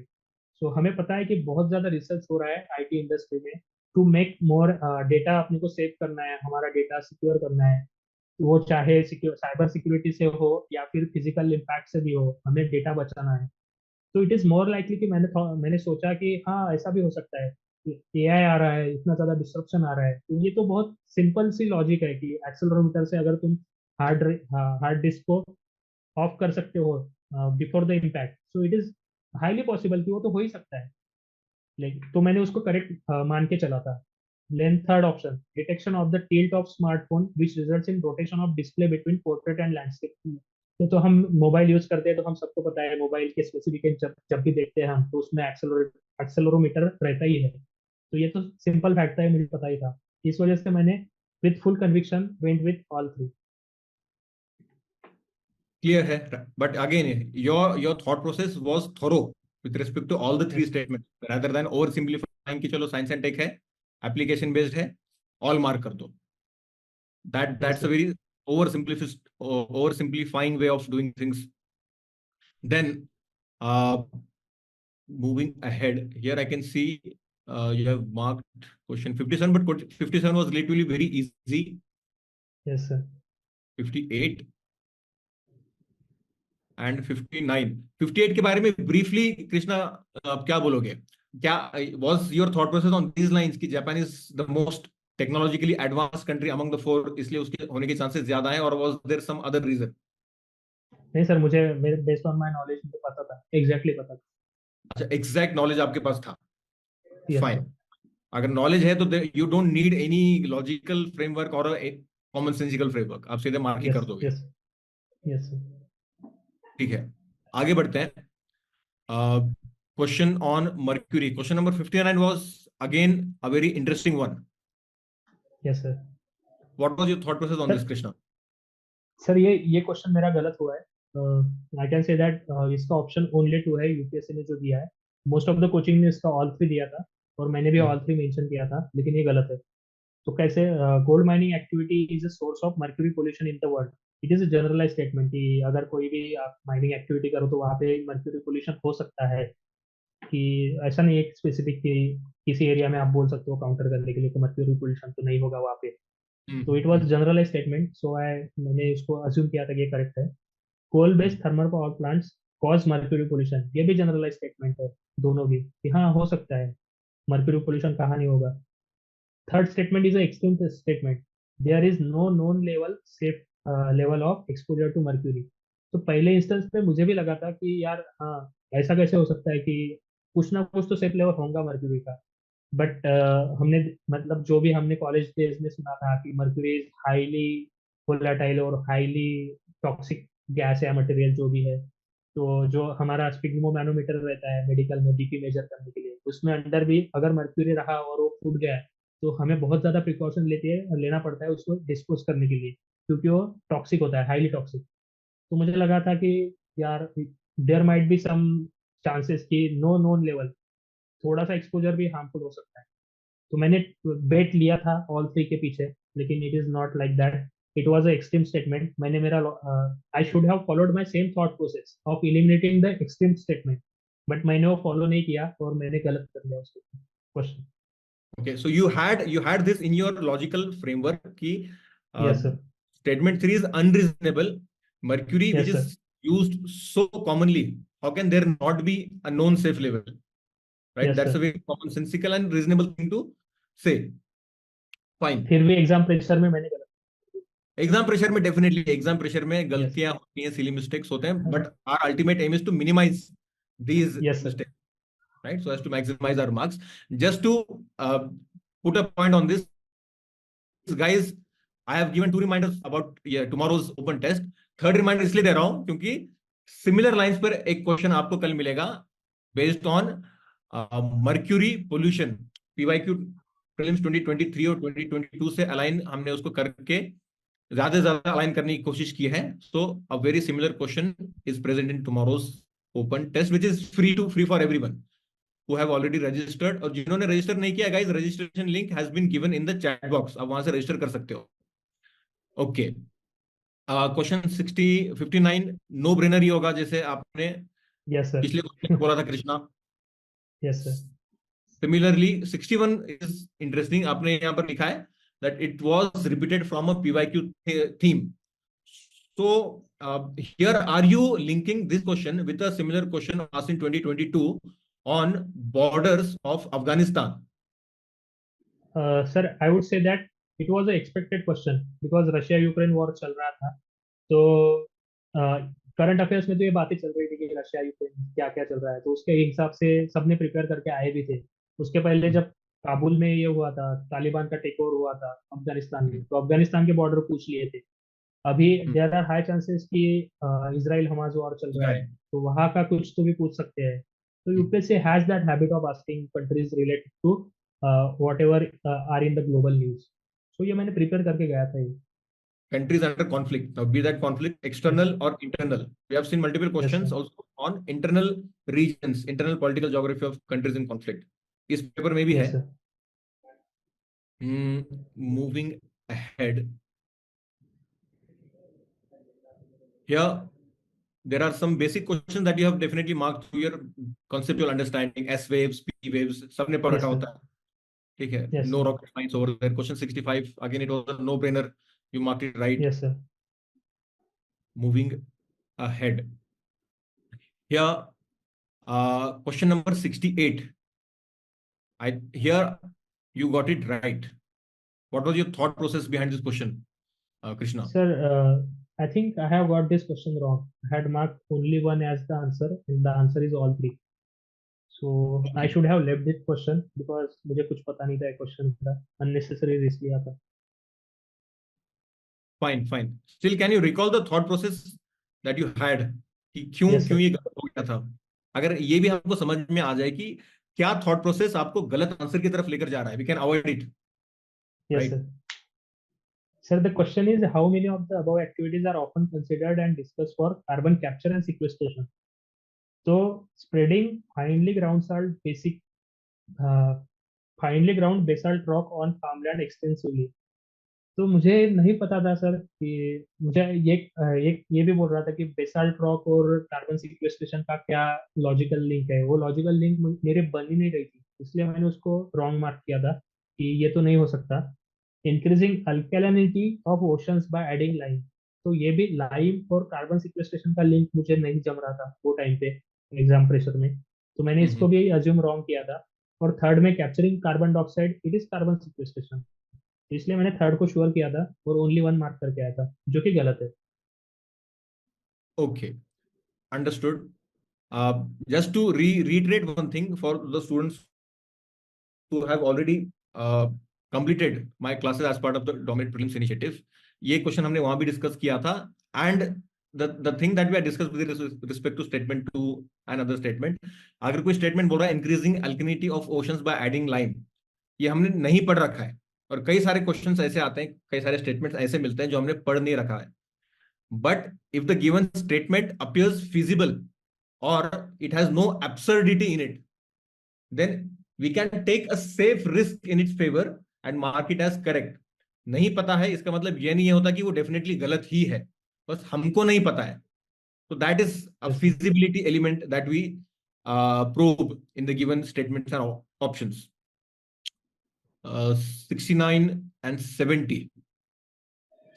So हमें पता है कि बहुत ज्यादा रिसर्च हो रहा है आईटी इंडस्ट्री में टू मेक मोर डेटा, अपने को सेव करना है, हमारा डेटा सिक्योर करना है. वो चाहे साइबर सिक्योरिटी से हो या फिर फिजिकल इम्पैक्ट से भी हो, हमें डेटा बचाना है. तो इट इज मोर लाइकली कि मैंने सोचा कि हाँ ऐसा भी हो सकता है, एआई आ रहा है, इतना ज्यादा डिस्ट्रप्शन आ रहा है, तो ये तो बहुत सिंपल सी लॉजिक है कि एक्सेलरोमीटर से अगर तुम हार्ड हार्ड डिस्क को ऑफ कर सकते हो before the impact, so it is highly possible कि वो तो हो ही सकता है. लेकिन तो मैंने उसको करेक्ट मान के चला था. Then third option, detection of the tilt of smartphone which results in rotation of display between portrait and landscape. तो हम मोबाइल यूज करते हैं, तो हम सबको पता है मोबाइल के स्पेसिफिकेशन जब जब भी देखते हैं हम, तो उसमें एक्सेलरोमीटर रहता ही है। तो ये तो सिंपल फैक्ट है, मुझे पता ही था। इस वजह से मैंने with full conviction went with all three. Clear है, but again your thought process was thorough with respect to all the three yes statement rather than over simplifying कि चलो साइंस एंड टेक है, एप्लीकेशन बेस्ड है, all mark कर दो। Yes That's a very oversimplifying way of doing things. Then, uh, moving ahead, here I can see you have marked question 57, but 57 was literally very easy. Yes sir. 58 and 59. 58 के बारे में briefly Krishna आप क्या बोलोगे? क्या was your thought process on these lines कि Japan is the most technologically advance country among the four, इसलिए उसके होने के चांसेस ज्यादा हैं, और was there some other reason? नहीं सर, मुझे मेरे बेस्ड ऑन माय नॉलेज मुझे पता था, एग्जैक्टली पता था। अच्छा, एग्जैक्ट नॉलेज आपके पास था। Yes fine. सर। अगर नॉलेज है तो you don't need any logical framework और कॉमन सेंसिकल फ्रेमवर्क, आप सीधे मार्क ही यस कर दोगे। Yes yes sir. ठीक है, आगे बढ़ते हैं। Question on mercury, question number 59 was again a very interesting one. Yes sir. What was your thought process on this sir Krishna? Sir ये क्वेश्चन मेरा गलत हुआ है। आई कैन से दैट इसका ऑप्शन ओनली टू है, यूपीएससी ने जो दिया है। मोस्ट ऑफ द कोचिंग ने इसका ऑल थ्री दिया था, और मैंने भी ऑल थ्री मेंशन किया था, लेकिन ये गलत है। तो कैसे? Gold mining activity is a source of mercury pollution in the world. It is a generalize statement कि अगर कोई भी आप माइनिंग एक्टिविटी करो तो वहाँ पे मर्क्यूरी पोल्यूशन हो सकता है। कि ऐसा नहीं एक स्पेसिफिक कि किसी एरिया में आप बोल सकते हो काउंटर करने के लिए कि मर्क्यूरी पोल्यूशन तो नहीं होगा वहाँ पे। तो it was generalize statement, so I मैंने इसको अज्यूम किया था कि ये करेक्ट है। Coal based thermal power plants cause mercury pollution, ये भी जनरलाइज स्टेटमेंट है। दोनों भी कि हाँ हो सकता है, मर्क्यूरी पोल्यूशन कहाँ नहीं होगा। Third statement is extreme statement, there is no known level safe level of exposure to mercury. तो पहले इंस्टेंस पे मुझे भी लगा था कि यार हाँ, ऐसा कैसे हो सकता है कि कुछ ना कुछ तो सेफ लेवल होगा मर्क्यूरी का। बट हमने मतलब जो भी हमने कॉलेज डेज में सुना था कि मर्क्यूरी इज हाईली वोलेटाइल और हाईली टॉक्सिक गैस या मटेरियल जो भी है। तो जो हमारा स्पिग्मो मैनोमीटर रहता है मेडिकल में बीपी मेजर करने के लिए, उसमें अंदर भी अगर मर्क्यूरी रहा और वो फूट गया तो हमें बहुत ज्यादा प्रिकॉशन लेना पड़ता है उसको डिस्पोज करने के लिए, क्योंकि वो टॉक्सिक होता है, हाईली टॉक्सिक। तो मुझे लगा था कि यार there might be some chances कि नो नोन लेवल, थोड़ा सा एक्सपोजर भी हार्मफुल हो सकता है। तो मैंने बेट लिया था ऑल थ्री के पीछे, लेकिन it is not like that. It was a extreme statement. मैंने मेरा I should have followed my same thought process of eliminating the extreme statement, but मैंने वो फॉलो नहीं किया और मैंने गलत कर दिया उसको question. Okay, so you had this in your logical framework कि yes sir. statement 3 is unreasonable. Mercury, which yes sir. is used so commonly, how can there not be a known safe level? Right? Yes That's a sir. very commonsensical and reasonable thing to say. Fine. फिर भी exam pressure में मैंने गलत। Exam pressure में definitely, exam pressure में yes. गलतियां होती हैं, सिली मिस्टेक्स होते हैं, but our ultimate aim is to minimise these yes sir. Mistakes, right? So as to maximize our marks. Just to put a point on this, guys, I have given two reminders about tomorrow's open test. Third reminder इसलिए दे रहा हूं क्योंकि similar lines पर एक question आपको कल मिलेगा based on mercury pollution. PYQ prelims 2023 और 2022 से अलाइन हमने उसको करके ज्यादा से ज्यादा अलाइन करने की कोशिश की है। So a very similar question is present in tomorrow's open test, which is free for everyone who have already registered, और जिन्होंने रजिस्टर नहीं किया guys, registration link has been given in the chat box, आप वहां से register कर सकते हो। ओके, क्वेश्चन 59 नो ब्रेनर ही होगा, जैसे आपने यस सर। पिछले क्वेश्चन में बोला था Krishna. Yes sir. Similarly 61 is interesting, आपने यहाँ पर लिखा है that it was repeated from a PYQ theme. So here are you linking this question with a similar question asked in 2022 on borders of Afghanistan? Sir I would say that it was a expected question, because Russia Ukraine war चल रहा था। तो current affairs में तो ये बातें चल रही थी कि रशिया यूक्रेन क्या क्या चल रहा है, तो उसके हिसाब से सबने प्रिपेयर करके आए भी थे। उसके पहले जब काबुल में ये हुआ था, तालिबान का टेक ओवर हुआ था अफगानिस्तान में, तो अफगानिस्तान के बॉर्डर पूछ लिए थे। अभी देयर आर हाई चांसेस कि इसराइल हमास वॉर चल रहा है, Israel. तो वहां का कुछ तो भी पूछ सकते हैं। तो UPSC has that habit of asking countries related to whatever are in the global news. तो ये मैंने प्रिपेयर करके गया था ये। Countries under conflict. Now, be that conflict yes, external or internal. We have seen multiple yes questions sir, also on internal regions, internal political geography of countries in conflict. इस paper में भी है. Yes sir. Moving ahead, here there are some basic questions that you have definitely marked through your conceptual understanding. S waves, P waves, सबने पढ़ रखा yes sir, होता है. ठीक है. Yes No sir, rocket science over there. Question 65. Again, it was a no-brainer. You marked it right. Yes sir. Moving ahead. Here, question number 68. Here you got it right. What was your thought process behind this question, Krishna? Sir, I think I have got this question wrong. I had marked only one as the answer, and the answer is all three. So I Okay, should have left this question because मुझे कुछ पता नहीं था question का, unnecessary risk लिया था। fine, fine. Still, can you recall the thought process that you had? कि क्यों Yes क्यों sir, ये गलत हो गया था? अगर ये भी हमको समझ में आ जाए कि क्या थॉट प्रोसेस आपको गलत आंसर की तरफ लेकर जा रहा है, we can avoid it, yes right? sir. Sir, the question is how many of the above activities are often considered and discussed for carbon capture and sequestration? So spreading uh, finely ground basalt rock on farmland extensively. तो मुझे नहीं पता था sir कि मुझे ये भी बोल रहा था कि बेसाल्ट रॉक और कार्बन सिक्वेस्ट्रेशन का क्या लॉजिकल लिंक है। वो लॉजिकल लिंक मेरे बन ही नहीं रही थी, इसलिए मैंने उसको रॉन्ग मार्क किया था कि ये तो नहीं हो सकता। Increasing alkalinity of oceans by adding lime, तो ये भी लाइम और कार्बन सिक्वेस्ट्रेशन का लिंक मुझे नहीं जम रहा था वो टाइम पे एग्जाम प्रेशर में, तो मैंने इसको भी अज्यूम रॉन्ग किया था। और थर्ड में capturing carbon dioxide, it is carbon sequestration, इसलिए मैंने थर्ड को श्योर किया था और ओनली वन मार्क करके आया था, जो कि गलत है। Okay, understood. Just to reiterate one thing for the students who have already completed my classes as part of the dominant prelims initiative, ये क्वेश्चन हमने वहां भी डिस्कस किया था. And the thing that we are discussed with respect to statement 2 and other statement, अगर कोई statement बोल रहा है increasing alkalinity of oceans by adding lime, ये हमने नहीं पढ़ रखा है. और कई सारे क्वेश्चंस ऐसे आते हैं, कई सारे स्टेटमेंट्स ऐसे मिलते हैं जो हमने पढ़ नहीं रखा है. But if the given statement appears feasible or it has no absurdity in it, then we can take a safe risk in its favor and mark it as correct. नहीं पता है इसका मतलब ये नहीं होता कि वो डेफिनेटली गलत ही है, बस हमको नहीं पता है. So that is a yes sir, feasibility element that we probe in the given statements and options. 69 and 70.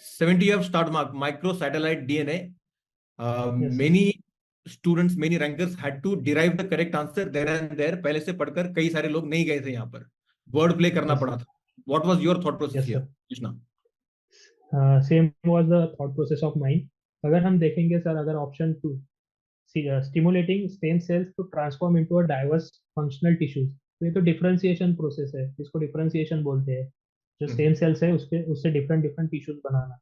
70 you have start mark micro satellite DNA. Yes sir, Many students, many rankers had to derive the correct answer there and there. पहले से पढ़कर कई सारे लोग नहीं गए थे यहाँ पर, वर्ड प्ले करना यस पड़ा सर, था. What was your thought process yes here, sir. Krishna? Same was the thought process of mind. अगर हम देखेंगे सर, अगर option two stimulating stem cells to transform into a diverse functional tissues, तो ये तो differentiation process है, इसको differentiation बोलते हैं। जो हम्म, सेम सेल्स है उसके उससे डिफरेंट डिफरेंट टिश्यूज बनाना।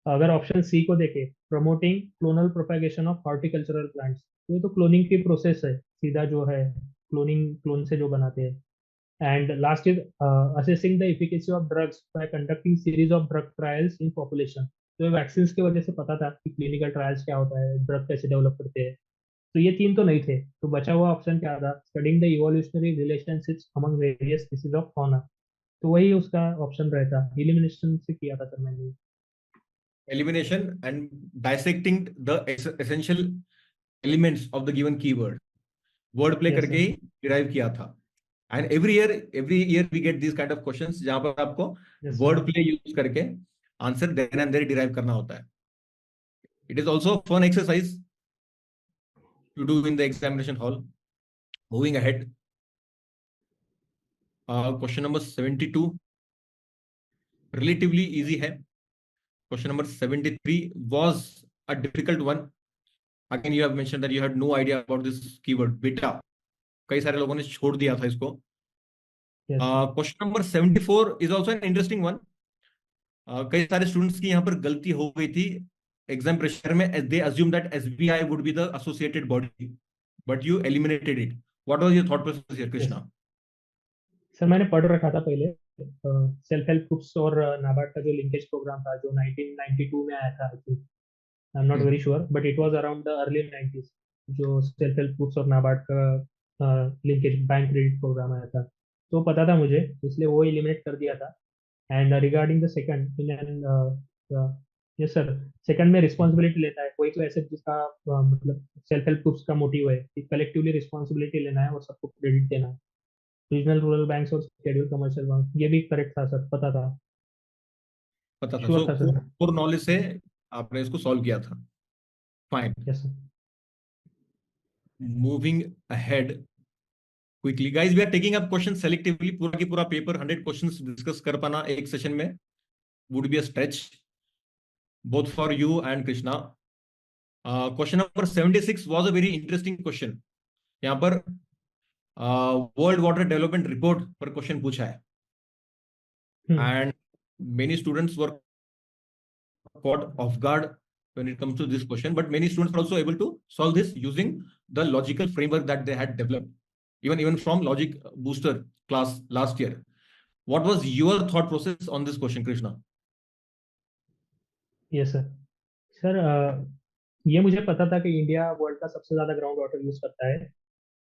अगर ऑप्शन सी को देखें, promoting clonal propagation of horticultural plants, तो ये तो क्लोनिंग की प्रोसेस है सीधा, जो है क्लोनिंग, क्लोन से जो बनाते हैं। And last is assessing the efficacy of drugs bye conducting series of drug trials in population, तो ये वैक्सीन की वजह से पता था कि क्लिनिकल ट्रायल्स क्या होता है, ड्रग कैसे डेवलप करते हैं। तो ये तीन तो नहीं थे, तो बचा हुआ ऑप्शन क्या था, studying the evolutionary relationships among various species of fauna, तो वही उसका ऑप्शन रहता। एलिमिनेशन से किया था सर मैंने। elimination and dissecting the essential elements of the given keyword, word play yes करके सर, ही derive किया था. And every year we get these kind of questions जहां पर आपको yes sir, word play use करके answer then and there derive करना होता है. It is also a fun exercise to do in the examination hall. Moving ahead, question number 72, relatively easy है. Question number 73 was a difficult one. Again, you have mentioned that you had no idea about this keyword beta. कई सारे लोगों ने छोड़ दिया था इसको. Yes sir, Question number 74 is also an interesting one. कई सारे स्टूडेंट्स की यहाँ पर गलती हो गई थी एग्जाम प्रेशर में. They assume that SBI would be the associated body, but you eliminated it. What was your thought process here, yes Krishna? Sir, मैंने पढ़ रखा था पहले सेल्फ हेल्प ग्रुप्स और नाबार्ड का जो लिंकेज प्रोग्राम था जो 1992 में आया था, आई am not very sure but it was around the early 90s, जो सेल्फ हेल्प ग्रुप्स और नाबार्ड का लिंकेज बैंक क्रेडिट प्रोग्राम आया था, तो पता था मुझे, इसलिए वो एलिमिनेट कर दिया था. And regarding the second in an, yes sir, second में रिस्पॉन्सिबिलिटी लेता है कोई तो ऐसे जिसका मतलब सेल्फ हेल्प ग्रुप्स का मोटिव है कि कलेक्टिवली रिस्पॉन्सिबिलिटी लेना है और सबको क्रेडिट देना है. रीजनल रूरल बैंक्स और शेड्यूल कमर्शियल बैंक, ये भी करेक्ट था सर, पता था, पता था. श्योर सो था सर. कोर नॉलेज से आपने इसको सॉल्व किया था. Fine. Yes sir. Moving ahead quickly guys, we are taking up question selectively. पूरा की पूरा पेपर 100 क्वेश्चंस डिस्कस कर पाना एक सेशन में would be a stretch both for you and Krishna. Question number 76 was a very interesting question. यहाँ पर world water development report पर क्वेश्चन पूछा है, and many students were caught off guard when it comes to this question, but many students are also able to solve this using the logical framework that they had developed, even from logic booster class last year. What was your thought process on this question, Krishna? Yes sir. Sir ये मुझे पता था कि India world का सबसे ज्यादा ground water use करता है,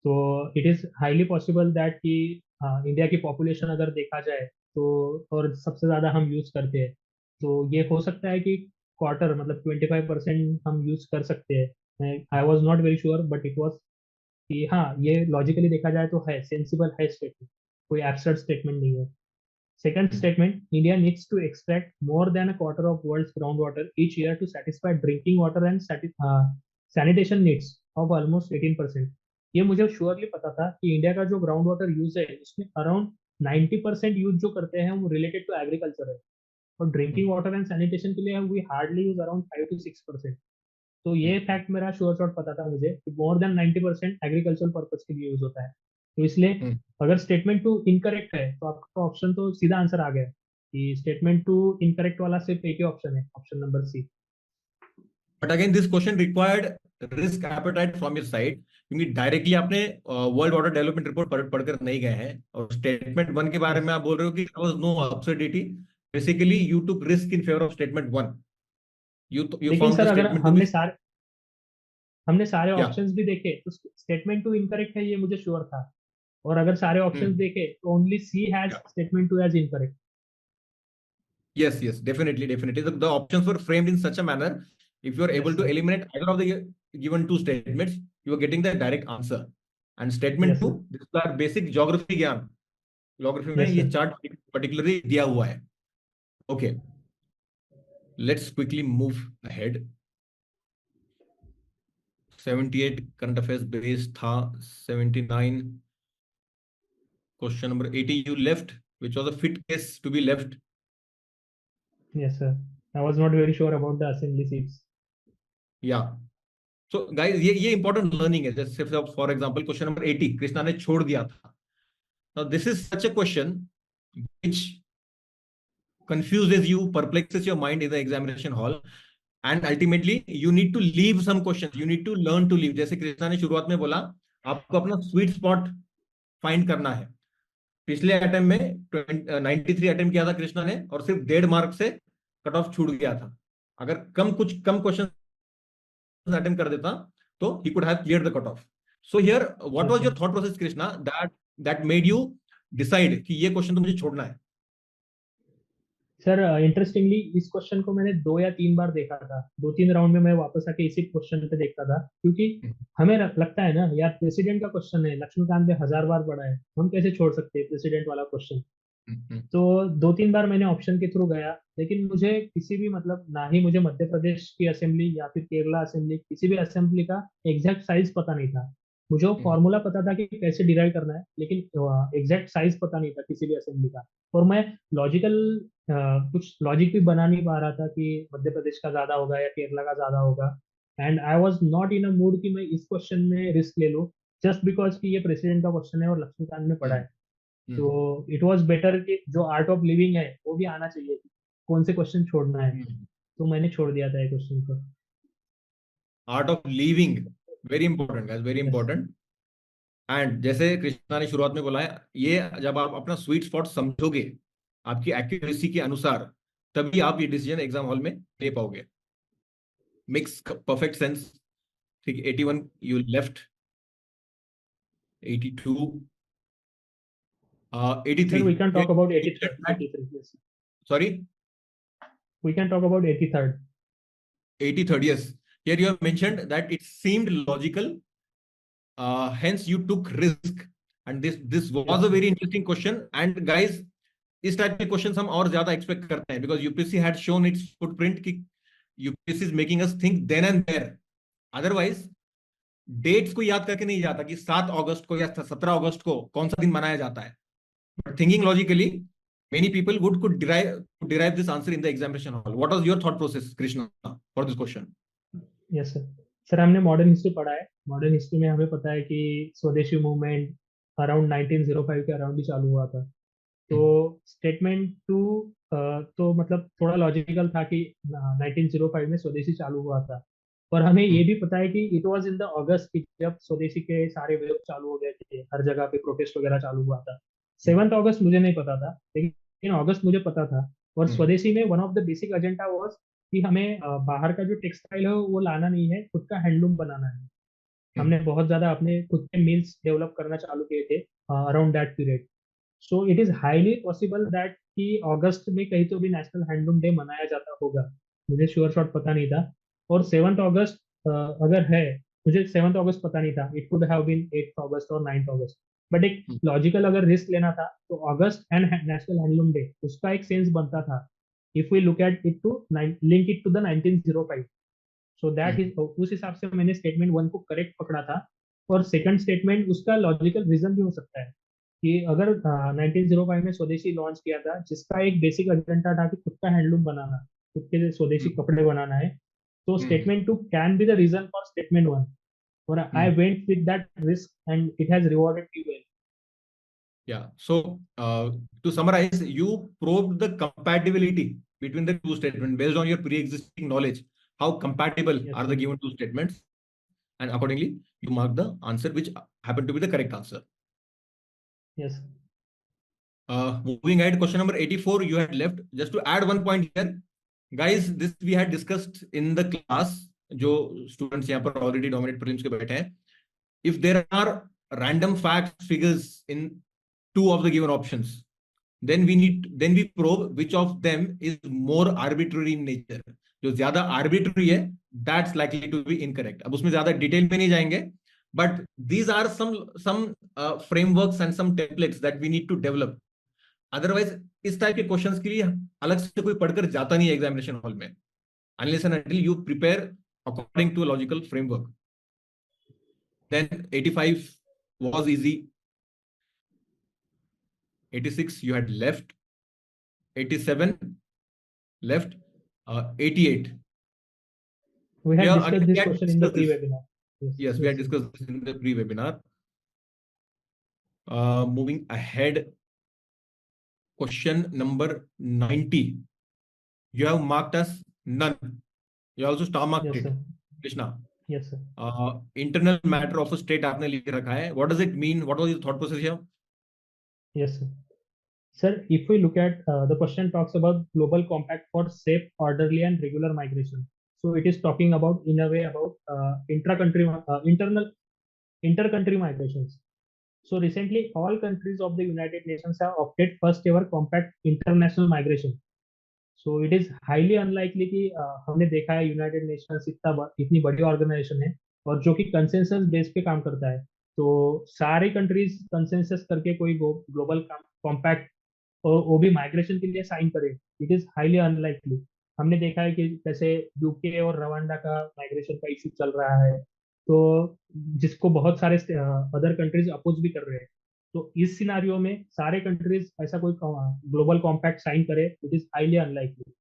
तो it is highly possible that कि इंडिया की पॉपुलेशन अगर देखा जाए तो, और सबसे ज्यादा हम यूज करते हैं, तो ये हो सकता है कि क्वार्टर मतलब 25% हम यूज कर सकते हैं. I was not very sure but it was कि हाँ, ये लॉजिकली देखा जाए तो है सेंसिबल है स्टेटमेंट, कोई एब्सर्ड स्टेटमेंट नहीं है. Second statement, India needs to extract more than a quarter of world's groundwater each year to satisfy drinking water and sanitation needs of almost 18%. ये मुझे श्योरली पता था कि इंडिया का जो ग्राउंड वाटर यूज है उसमें अराउंड 90% यूज जो करते हैं वो रिलेटेड टू एग्रीकल्चर है, और ड्रिंकिंग वाटर एंड सैनिटेशन के लिए we hardly use around 5 to 6%. तो ये फैक्ट मेरा श्योर शॉट पता था मुझे कि मोर देन 90% एग्रीकल्चरल पर्पज के लिए यूज होता है. तो इसलिए अगर स्टेटमेंट टू इनकरेक्ट है तो आपका ऑप्शन तो सीधा आंसर आ गया कि स्टेटमेंट टू इनकरेक्ट वाला सिर्फ एक ही ऑप्शन है, option number C. But again this question required risk appetite from your side, क्योंकि डायरेक्टली आपने वर्ल्ड वाटर डेवलपमेंट रिपोर्ट पढ़कर नहीं गए हैं, और स्टेटमेंट वन के बारे यस. में आप बोल रहे हो कि there was no absurdity. Basically you took risk in favour of statement one. You लेकिन found सर the अगर statement to be. हमने सारे Yeah. ऑप्शंस भी देखे तो स्टेटमेंट टू इनकरेक्ट है ये मुझे श्योर था, और अगर सारे ऑप्शंस Hmm. देखे तो only C has Yeah. Statement two as incorrect. Yes, definitely. The options were framed in such a manner. If you are able yes to sir. eliminate either of the given two statements, you are getting the direct answer. And statement yes sir. two, this is our basic geography ज्ञान. Geography में yes ये sir. chart particularly दिया हुआ है. Okay, let's quickly move ahead. 78 current affairs base था. 79 question number 80 you left, which was a fit case to be left. Yes sir. I was not very sure about the assembly seats. Yeah. So guys, ये important learning है. जैसे for example question number 80 Krishna ने छोड़ दिया था. Now this is such a question which confuses you, perplexes your mind in the examination hall, and ultimately you need to leave some questions, you need to learn to leave. जैसे कृष्णा ने शुरुआत में बोला, आपको अपना स्वीट स्पॉट फाइंड करना है. पिछले अटेम्प्ट में 93 अटेम्प्ट किया था कृष्णा ने, और सिर्फ 1.5 मार्क से कट ऑफ छूट गया था. अगर कम क्वेश्चन अटेम्प्ट कर देता तो he could have cleared the cutoff. So here, what yes was your sir. thought process, Krishna, that made you decide कि ये क्वेश्चन तो मुझे छोड़ना है? सर इंटरेस्टिंगली इस क्वेश्चन को मैंने 2 या 3 बार देखा था, 2-3 राउंड में मैं वापस आके इसी क्वेश्चन पे देखता था, क्योंकि हमें लगता है ना यार प्रेसिडेंट का क्वेश्चन है, लक्ष्मीकांत ने 1000 बार पढ़ा है, हम कैसे छोड़ सकते हैं प्रेसिडेंट वाला क्वेश्चन. तो 2-3 बार मैंने ऑप्शन के थ्रू गया, लेकिन मुझे किसी भी मतलब ना ही मुझे मध्य प्रदेश की असेंबली या फिर केरला असेंबली किसी भी असेंबली का एग्जैक्ट साइज पता नहीं था. मुझे वो फॉर्मूला पता था कि कैसे डिराइव करना है, लेकिन एग्जैक्ट साइज पता नहीं था किसी भी असेंबली का. और मैं लॉजिकल कुछ लॉजिक भी बना नहीं पा रहा था कि मध्य प्रदेश का ज्यादा होगा या केरला का ज्यादा होगा. And I was not in a mood कि मैं इस क्वेश्चन में रिस्क ले लूँ जस्ट बिकॉज कि ये प्रेसिडेंट का क्वेश्चन है और लक्ष्मीकांत ने पढ़ा है. तो इट वॉज बेटर कि जो आर्ट ऑफ लिविंग है वो भी आना चाहिए. कौन से क्वेश्चन छोड़ना है, तो मैंने छोड़ दिया था ये क्वेश्चन को. Art of leaving, very important guys, very yes. Important. And जैसे कृष्णा ने शुरुआत में बोला है, ये जब आप अपना स्वीट स्पॉट समझोगे आपकी एक्यूरेसी के अनुसार, तभी आप ये डिसीजन एग्जाम हॉल में ले पाओगे. Makes perfect sense. ठीक है, 81 you left, 82, Sir, 83. we can Here talk about you 83rd. mentioned that, 83. Yes. sorry, We can talk about 83rd. 83rd, yes. Here you have mentioned that it seemed logical, hence you took risk. And this Yes, was a sir. very interesting question. And guys, इस type के questions हम और ज्यादा expect करते हैं, because UPSC had shown its footprint कि UPSC is making us think then and there. Otherwise dates को याद करके नहीं जाता कि 7 अगस्त को या 17 अगस्त को कौन सा दिन मनाया जाता है. But thinking logically, many people would could derive this answer in the examination hall. What was your thought process, Krishna, for this question? Yes sir. Sir हमने मॉडर्न हिस्ट्री पढ़ा है. मॉडर्न हिस्ट्री में हमें पता है कि स्वदेशी मूवमेंट अराउंड 1905 के अराउंड ही चालू हुआ था. तो स्टेटमेंट टू तो मतलब थोड़ा लॉजिकल था कि 1905 में स्वदेशी चालू हुआ था. और हमें ये भी पता है कि इट वाज इन द अगस्त की जब स्वदेशी के सारे विरोध चालू हो गए थे, हर जगह पे प्रोटेस्ट वगैरह चालू हुआ था. 7 अगस्त मुझे नहीं पता था, लेकिन अगस्त मुझे पता था. और स्वदेशी में one of the basic agenda was कि हमें बाहर का जो टेक्सटाइल है वो लाना नहीं है, खुद का हैंडलूम बनाना है. हमने बहुत ज्यादा अपने खुद के मिल्स डेवलप करना चालू किए थे around that period. So it is highly possible that कि अगस्त में कहीं तो भी नेशनल हैंडलूम डे मनाया जाता होगा. मुझे श्योर शॉट पता नहीं था. और 7 अगस्त अगर है, मुझे 7 अगस्त पता नहीं था. It could have been 8 August और 9 अगस्त. बट एक लॉजिकल अगर रिस्क लेना था तो August and national handloom day उसका एक सेंस बनता था. If we look at it to link it to the 1905. So that is उस हिसाब से मैंने स्टेटमेंट वन को करेक्ट पकड़ा था. और सेकंड स्टेटमेंट उसका लॉजिकल रीजन भी हो सकता है कि अगर 1905 में स्वदेशी लॉन्च किया था जिसका एक बेसिक एजेंडा था कि खुद का हैंडलूम बनाना, खुद के स्वदेशी कपड़े बनाना है, तो statement two can be the reason for statement one. और I went with that risk and it has rewarded me well. Yeah. So, to summarize, you probed the compatibility between the two statements based on your pre-existing knowledge. How compatible Yes, are sir. the given two statements? And accordingly, you mark the answer which happened to be the correct answer. Yes. Moving ahead, question number 84, you had left. Just to add one point here, guys, this we had discussed in the class. जो students यहाँ पर already dominate prelims के बैठे हैं, if there are random facts, figures in two of the given options, then we probe which of them is more arbitrary in nature. जो ज्यादा arbitrary है, that's likely to be incorrect. अब उसमें ज्यादा detail में नहीं जाएंगे, but these are some frameworks and some templates that we need to develop. Otherwise इस टाइप के क्वेश्चंस के लिए अलग से कोई पढ़कर जाता नहीं है एग्जामिनेशन हॉल में, unless and until you prepare according to a logical framework. Then 85 was easy. 86 you had left. 87 left. 88. We had Yeah, discussed again, we this had question in the discussed this. pre-webinar. Yes, Yes, we yes, had yes. discussed this in the pre-webinar. Moving ahead, question number 90. You have marked as none. You also star marked Yes, it, sir. Krishna. Yes, sir. Internal matter of a state आपने लिख रखा है. What does it mean? What was your thought process here? Yes, sir. Sir, if we look at the question talks about global compact for safe, orderly, and regular migration. So it is talking about in a way about intercountry migrations. So recently, all countries of the United Nations have opted first ever compact international migration. So it is highly unlikely कि हमने देखा है United Nations इतनी बड़ी organisation है और जो कि कंसेंसस बेस पे काम करता है. तो सारे कंट्रीज कंसेंसस करके कोई ग्लोबल कॉम्पैक्ट और वो भी माइग्रेशन के लिए साइन करे, इट इज हाईली अनलाइकली. हमने देखा है कि जैसे यूके और रवांडा का माइग्रेशन का इशू चल रहा है, तो जिसको बहुत सारे अदर कंट्रीज अपोज भी कर रहे हैं. तो इस सिनारियो में सारे कंट्रीज ऐसा कोई ग्लोबल कॉम्पैक्ट साइन करे, इट इज हाईली अनलाइकली.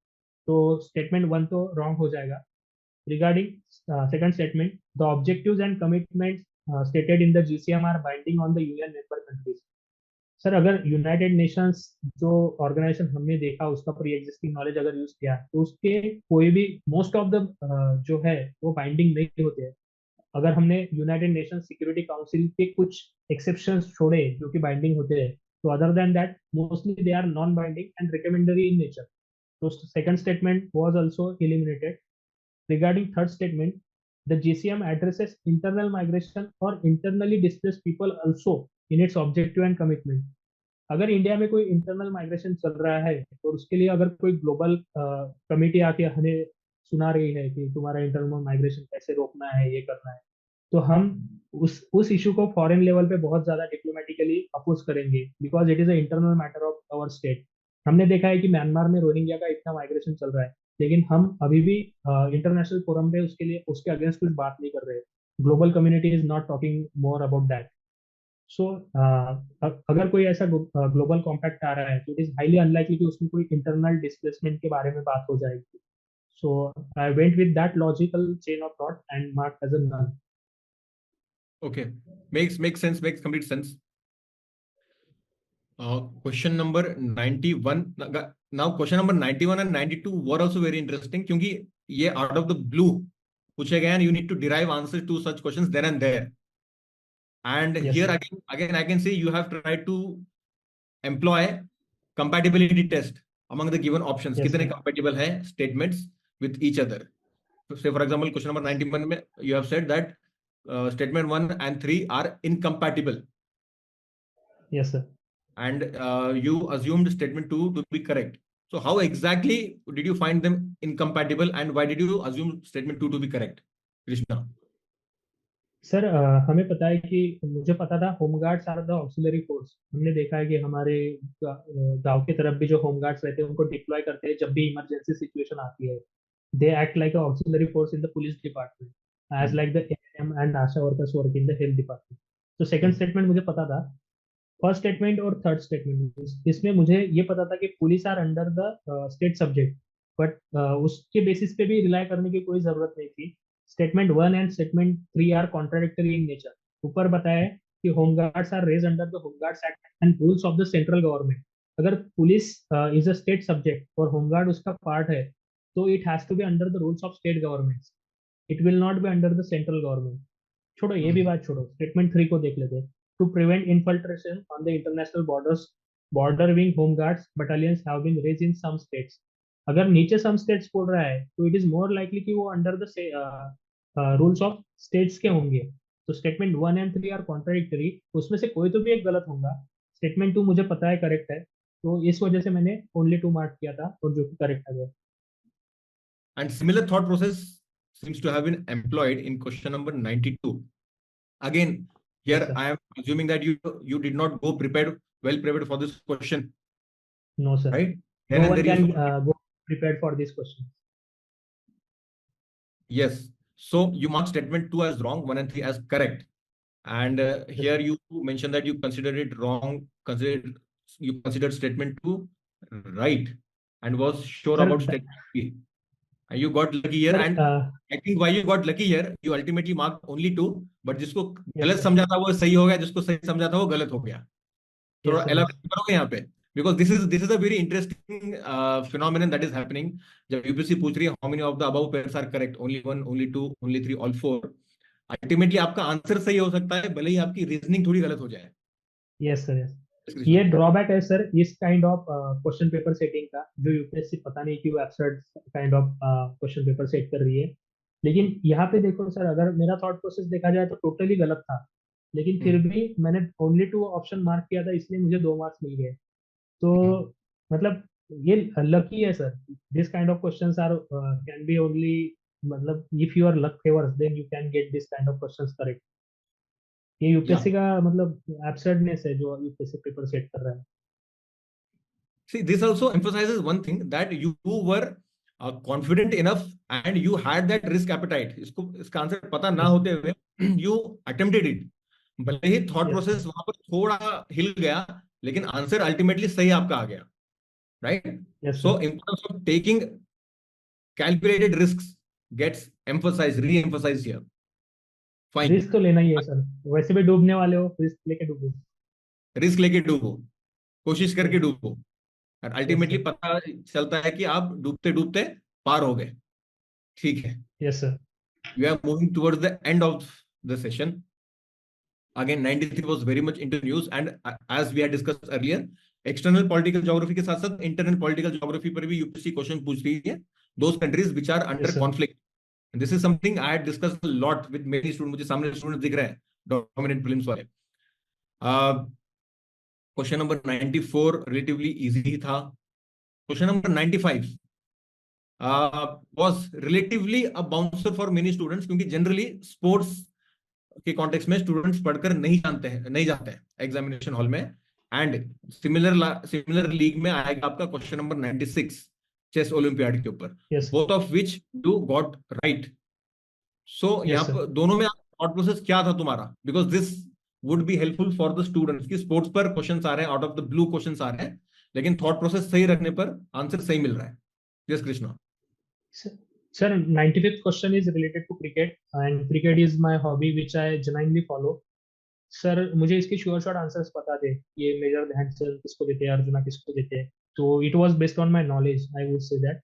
तो स्टेटमेंट वन तो रॉन्ग हो जाएगा. Regarding second statement, the objectives and commitments stated in the GCM are binding on the UN member countries. Sir अगर यूनाइटेड नेशंस जो organisation हमने देखा उसका प्री एग्जिस्टिंग नॉलेज अगर यूज किया तो उसके कोई भी मोस्ट ऑफ द जो है वो बाइंडिंग नहीं होते हैं। अगर हमने यूनाइटेड नेशन सिक्योरिटी काउंसिल के कुछ एक्सेप्शंस छोड़े जो कि बाइंडिंग होते हैं, तो other than that mostly they are non binding and recommendary in nature. तो second statement was also eliminated. Regarding third statement, the GCM addresses internal migration or internally displaced people also in its objective and commitment. अगर India में कोई internal migration चल रहा है और उसके लिए अगर कोई ग्लोबल कमिटी आके हमें सुना रही है कि तुम्हारा इंटरनल माइग्रेशन कैसे रोकना है, ये करना है, तो हम उस इशू को फॉरेन लेवल पे बहुत ज्यादा डिप्लोमेटिकली अपोज करेंगे, because it is a internal matter of our state. हमने देखा है कि म्यांमार में रोहिंग्या का इतना माइग्रेशन चल रहा है, लेकिन हम अभी भी इंटरनेशनल फोरम पे उसके लिए उसके अगेंस्ट कुछ बात नहीं कर रहे। Global community is not talking more about that. So अगर कोई ऐसा ग्लोबल कॉम्पैक्ट आ रहा है तो इट इज हाईली अनलाइकली कि उसमें कोई इंटरनल डिस्प्लेसमेंट के बारे में बात हो जाएगी। So I went with that logical chain of thought and mark as a none. Okay, makes sense, makes complete sense. Question number 91. Now question number 91 and 92 were also very interesting क्योंकि ये out of the blue पूछे गए and you need to derive answers to such questions then and there. And yes here sir. again I can say you have tried to employ compatibility test among the given options. Yes कितने sir. compatible है statements with each other. So say for example question number 91 में you have said that statement 1 and 3 are incompatible. Yes sir. And you assumed statement 2 to be correct. So how exactly did you find them incompatible and why did you assume statement 2 to be correct, Krishna? Sir हमें पता है कि मुझे पता था home guards are the auxiliary force. हमने देखा है कि हमारे गांव की तरफ भी जो होमगार्ड्स रहते हैं उनको डिप्लॉय करते हैं जब भी इमरजेंसी सिचुएशन आती है। They act like auxiliary force in the police department as Hmm. Like the ANM and ASHA workers work in the health department. तो सेकंड Hmm. स्टेटमेंट मुझे पता था। फर्स्ट स्टेटमेंट और थर्ड स्टेटमेंट इसमें मुझे ये पता था कि police are under the state subject, but उसके बेसिस पे भी रिलाई करने की कोई जरूरत नहीं थी। Statement one and statement three are contradictory in nature. ऊपर बताया है कि home guards are raise under the home guards act and rules of the central government. अगर police is a state subject और होमगार्ड उसका पार्ट है, तो it has to be under the rules of state government. It will not be under the central government. छोड़ो ये भी Hmm. बात छोड़ो, स्टेटमेंट थ्री को देख लेते हैं। To prevent infiltration on the international borders, border wing home guards battalions have been raise in some states. अगर नीचे सम स्टेट्स बोल रहा है तो इट इज मोर लाइकली कि वो under the rules of states के होंगे। तो statement one and three are contradictory, उसमें से कोई तो भी एक गलत होगा। स्टेटमेंट टू मुझे पता है करेक्ट है, तो इस वजह से मैंने ओनली टू मार्क किया था और जो कि करेक्ट आ गया। And similar thought process seems to have been employed in question number 92. Again, yes here sir. I am assuming that you did not go well prepared for this question, no sir. right? Then no and one there you can saw. Go prepared for this question. Yes. So you marked statement 2 as wrong, 1 and 3 as correct. And Yes, here you mentioned that you considered it wrong, you considered statement 2 right and was sure sir. about statement 3. And you got lucky here. Sir, And I think why you got lucky here, you ultimately marked only 2, but जिसको yes, गलत sir. समझा था वो सही हो गया, जिसको सही समझा था वो गलत हो गया. थोड़ा Yes, sir. Yes. elaborate करोगे यहाँ पे, because this is a very interesting phenomenon that is happening. जब यूपीएससी पूछ रही है how many of the above pairs are correct, only 1, only 2, only 3, all 4, ultimately आपका आंसर सही हो सकता है भले ही आपकी रीजनिंग थोड़ी गलत हो जाए. Yes, sir. Yes. कृष्णा. ये ड्रॉबैक है सर इस kind of question paper setting का, जो यूपीएससी पता नहीं क्यों absurd kind of question paper set कर रही है। लेकिन यहाँ पे देखो सर, अगर मेरा थॉट प्रोसेस देखा जाए तो टोटली गलत था, लेकिन फिर भी मैंने ओनली टू ऑप्शन मार्क किया था, इसलिए मुझे 2 मार्क्स मिल गए। तो मतलब ये लकी है sir. This kind of questions are can be only, मतलब if your luck favours then you can get this kind of questions correct. ये या यूपीएससी का मतलब एब्सर्डनेस है जो यूपीएससी पेपर सेट कर रहा है। see, this also emphasizes one thing that you were confident enough and you had that risk appetite. इसको इसका आंसर पता ना यस। होते हुए you attempted it. भले ही थॉट यस सर। प्रोसेस वहां पर थोड़ा हिल गया, लेकिन आंसर अल्टीमेटली सही आपका आ गया, right? Yes so sir. Importance of taking calculated risks gets emphasized, re-emphasized here. Fine. Risk तो लेना ही है सर, वैसे भी डूबने वाले हो, रिस्क लेके डूबो। रिस्क लेके डूबो. कोशिश करके डूबो, और अल्टीमेटली sir. पता चलता है कि आप डूबते डूबते पार हो गए। ठीक है, Yes, sir. we are moving towards the end of the session. Again, 93 was very much into news, and as we had discussed earlier, external political geography के साथ साथ internal political geography पर भी यूपीएससी क्वेश्चन पूछ रही है, those countries which are under Yes, sir. conflict. And this is something I had discussed a lot with many students. मुझे सामने स्टूडेंट्स दिख रहे हैं डोमिनेंट प्रीलिम्स वाले। क्वेश्चन नंबर 94 रिलेटिवली इजी था। Question number 95 was relatively a bouncer for many students, क्योंकि generally sports के context में स्टूडेंट्स पढ़कर नहीं जाते हैं एग्जामिनेशन हॉल में। एंड सिमिलर लीग में आएगा आपका क्वेश्चन नंबर 96 चेस ओलंपियाड के ऊपर, Yes, sir. Both of which you got right. So Yes, यहाँ sir. पर दोनों में थॉट प्रोसेस क्या था तुम्हारा, because this would be helpful for the students की स्पोर्ट्स पर क्वेश्चन आ रहे हैं, out of the blue question आ रहे हैं, लेकिन थॉट प्रोसेस सही रखने पर आंसर सही मिल रहा है। Yes Krishna. Sir, 95th question is related to cricket, and cricket is my hobby which I genuinely follow. Sir मुझे इसके श्योर शॉर्ट आंसर्स पता थे, ये मेजर ध्यानचंद किसको देते हैं, अर्जुना किसको देते हैं, तो it was based on my knowledge, I would say that,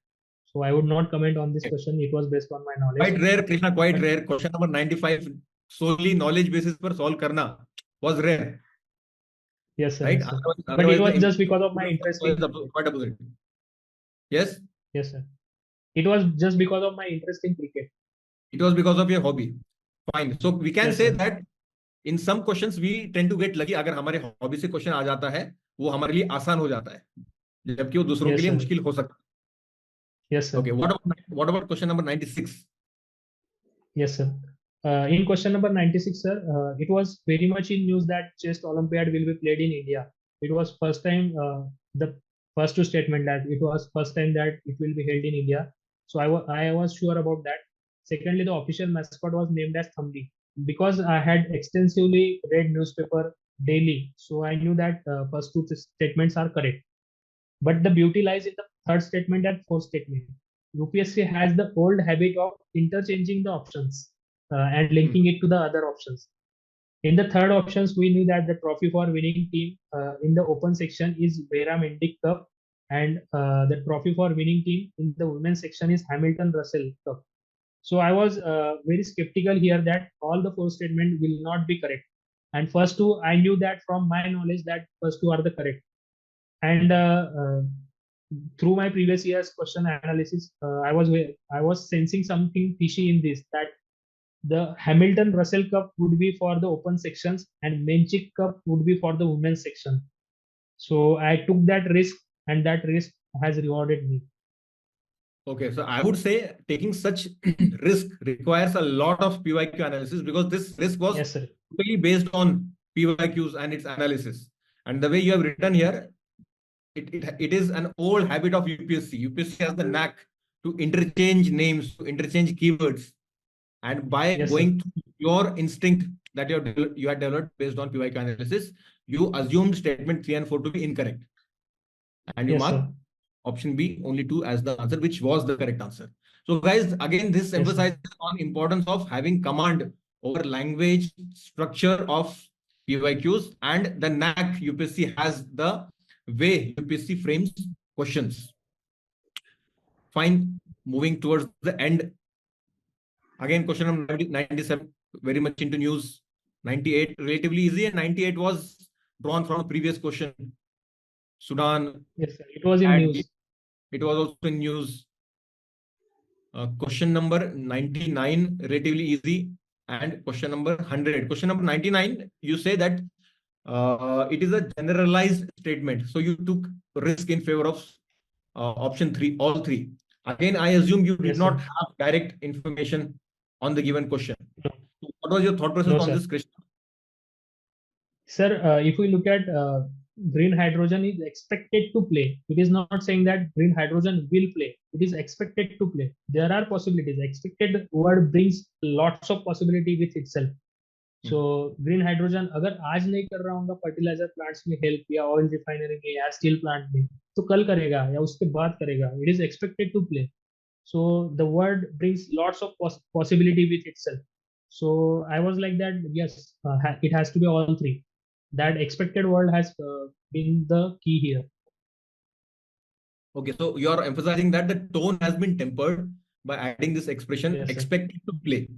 so I would not comment on this question, it was based on my knowledge. Quite rare Krishna, quite But rare. Question number 95 solely knowledge basis पर solve करना was rare, yes sir, right? yes sir, but it otherwise was the just because of my interest in cricket. Quite opposite. Yes, Yes sir, it was just because of my interest in cricket. It was because of your hobby. Fine, so we can Yes say sir. That in some questions we tend to get lucky. अगर हमारे hobby से question आ जाता है वो हमारे लिए आसान हो जाता है, जबकि वो दूसरों के Yes लिए sir. मुश्किल हो सकता Yes है। sir. Okay, what about question number 96? Yes, sir. In question number 96, sir, it was very much in news that chess Olympiad will be played in India. It was first time, the first two statement that it was first time that it will be held in India. So I was sure about that. Secondly, the official mascot was named as Thambi because I had extensively read newspaper daily. So I knew that first two statements are correct. But the beauty lies in the third statement and fourth statement. UPSC has the old habit of interchanging the options and linking it to the other options. In the third options, we knew that the trophy for winning team in the open section is Vera Mendick Cup, and the trophy for winning team in the women's section is Hamilton Russell Cup. So I was very skeptical here that all the four statements will not be correct. And first two, I knew that from my knowledge that first two are the correct. And through my previous year's question analysis, I was sensing something fishy in this, that the Hamilton Russell Cup would be for the open sections and Menchik Cup would be for the women's section. So I took that risk, and that risk has rewarded me. Okay, so I would say taking such risk requires a lot of PYQ analysis, because this risk was Yes, sir. totally based on PYQs and its analysis. And the way you have written here, it is an old habit of UPSC. UPSC has the knack to interchange names, to interchange keywords. And by Yes, sir. going to your instinct that you had developed based on PYQ analysis, you assumed statement 3 and 4 to be incorrect. And you Yes, mark sir. option B, only 2, as the answer, which was the correct answer. So guys, again, this Yes, sir. emphasizes on importance of having command over language, structure of PYQs, and the knack UPSC has the way UPSC frames questions. Fine, moving towards the end. Again, question number 97, very much into news. 98, relatively easy, and 98 was drawn from a previous question. Sudan, Yes, sir. It was in and news. it was also in news. Question number 99, relatively easy, and question number 100. Question number 99, you say that it is a generalized statement. So you took risk in favor of option 3, all 3. Again, I assume you did Yes, not sir. have direct information on the given question. No, So what was your thought process no, on sir. this question? Sir, if we look at green hydrogen is expected to play. It is not saying that green hydrogen will play. It is expected to play. There are possibilities. Expected word brings lots of possibility with itself. So green hydrogen अगर आज नहीं कर रहा हूँ fertiliser plants में help, या oil refinery में, या स्टील प्लांट में, तो कल करेगा या उसके बाद करेगा. It is expected to play. So the word brings lots of possibility with itself. So I was like that, yes, it has to be all three. that expected world has been the key here. Okay, so you are emphasizing that the tone has been tempered by adding this expression Yes, sir. expected to play,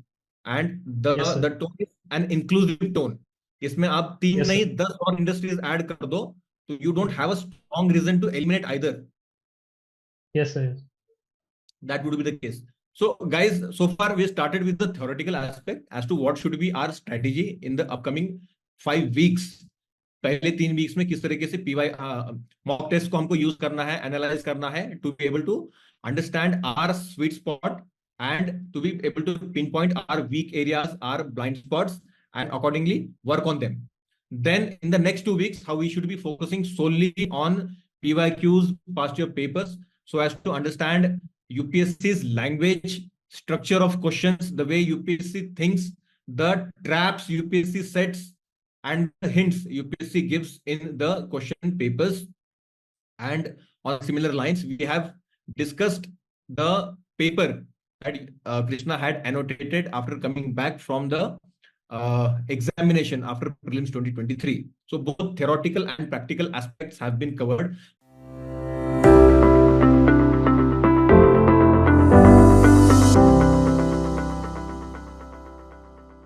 and the Yes, sir. the tone is an inclusive tone. इसमें आप 3 Yes, नहीं sir. 10 और industries add कर दो, तो you don't have a strong reason to eliminate either. Yes, sir. That would be the case. So guys, so far we started with the theoretical aspect as to what should be our strategy in the upcoming 5 weeks. पहले 3 weeks में किस तरीके से PY mock test को हमको use करना है, analyse करना है, to be able to understand our sweet spot and to be able to pinpoint our weak areas, our blind spots, and accordingly work on them. Then in the next 2 weeks, how we should be focusing solely on PYQs, past year papers, so as to understand UPSC's language, structure of questions, the way UPSC thinks, the traps UPSC sets, and the hints UPSC gives in the question papers. And on similar lines, we have discussed the paper that Krishna had annotated after coming back from the examination after prelims 2023. So both theoretical and practical aspects have been covered.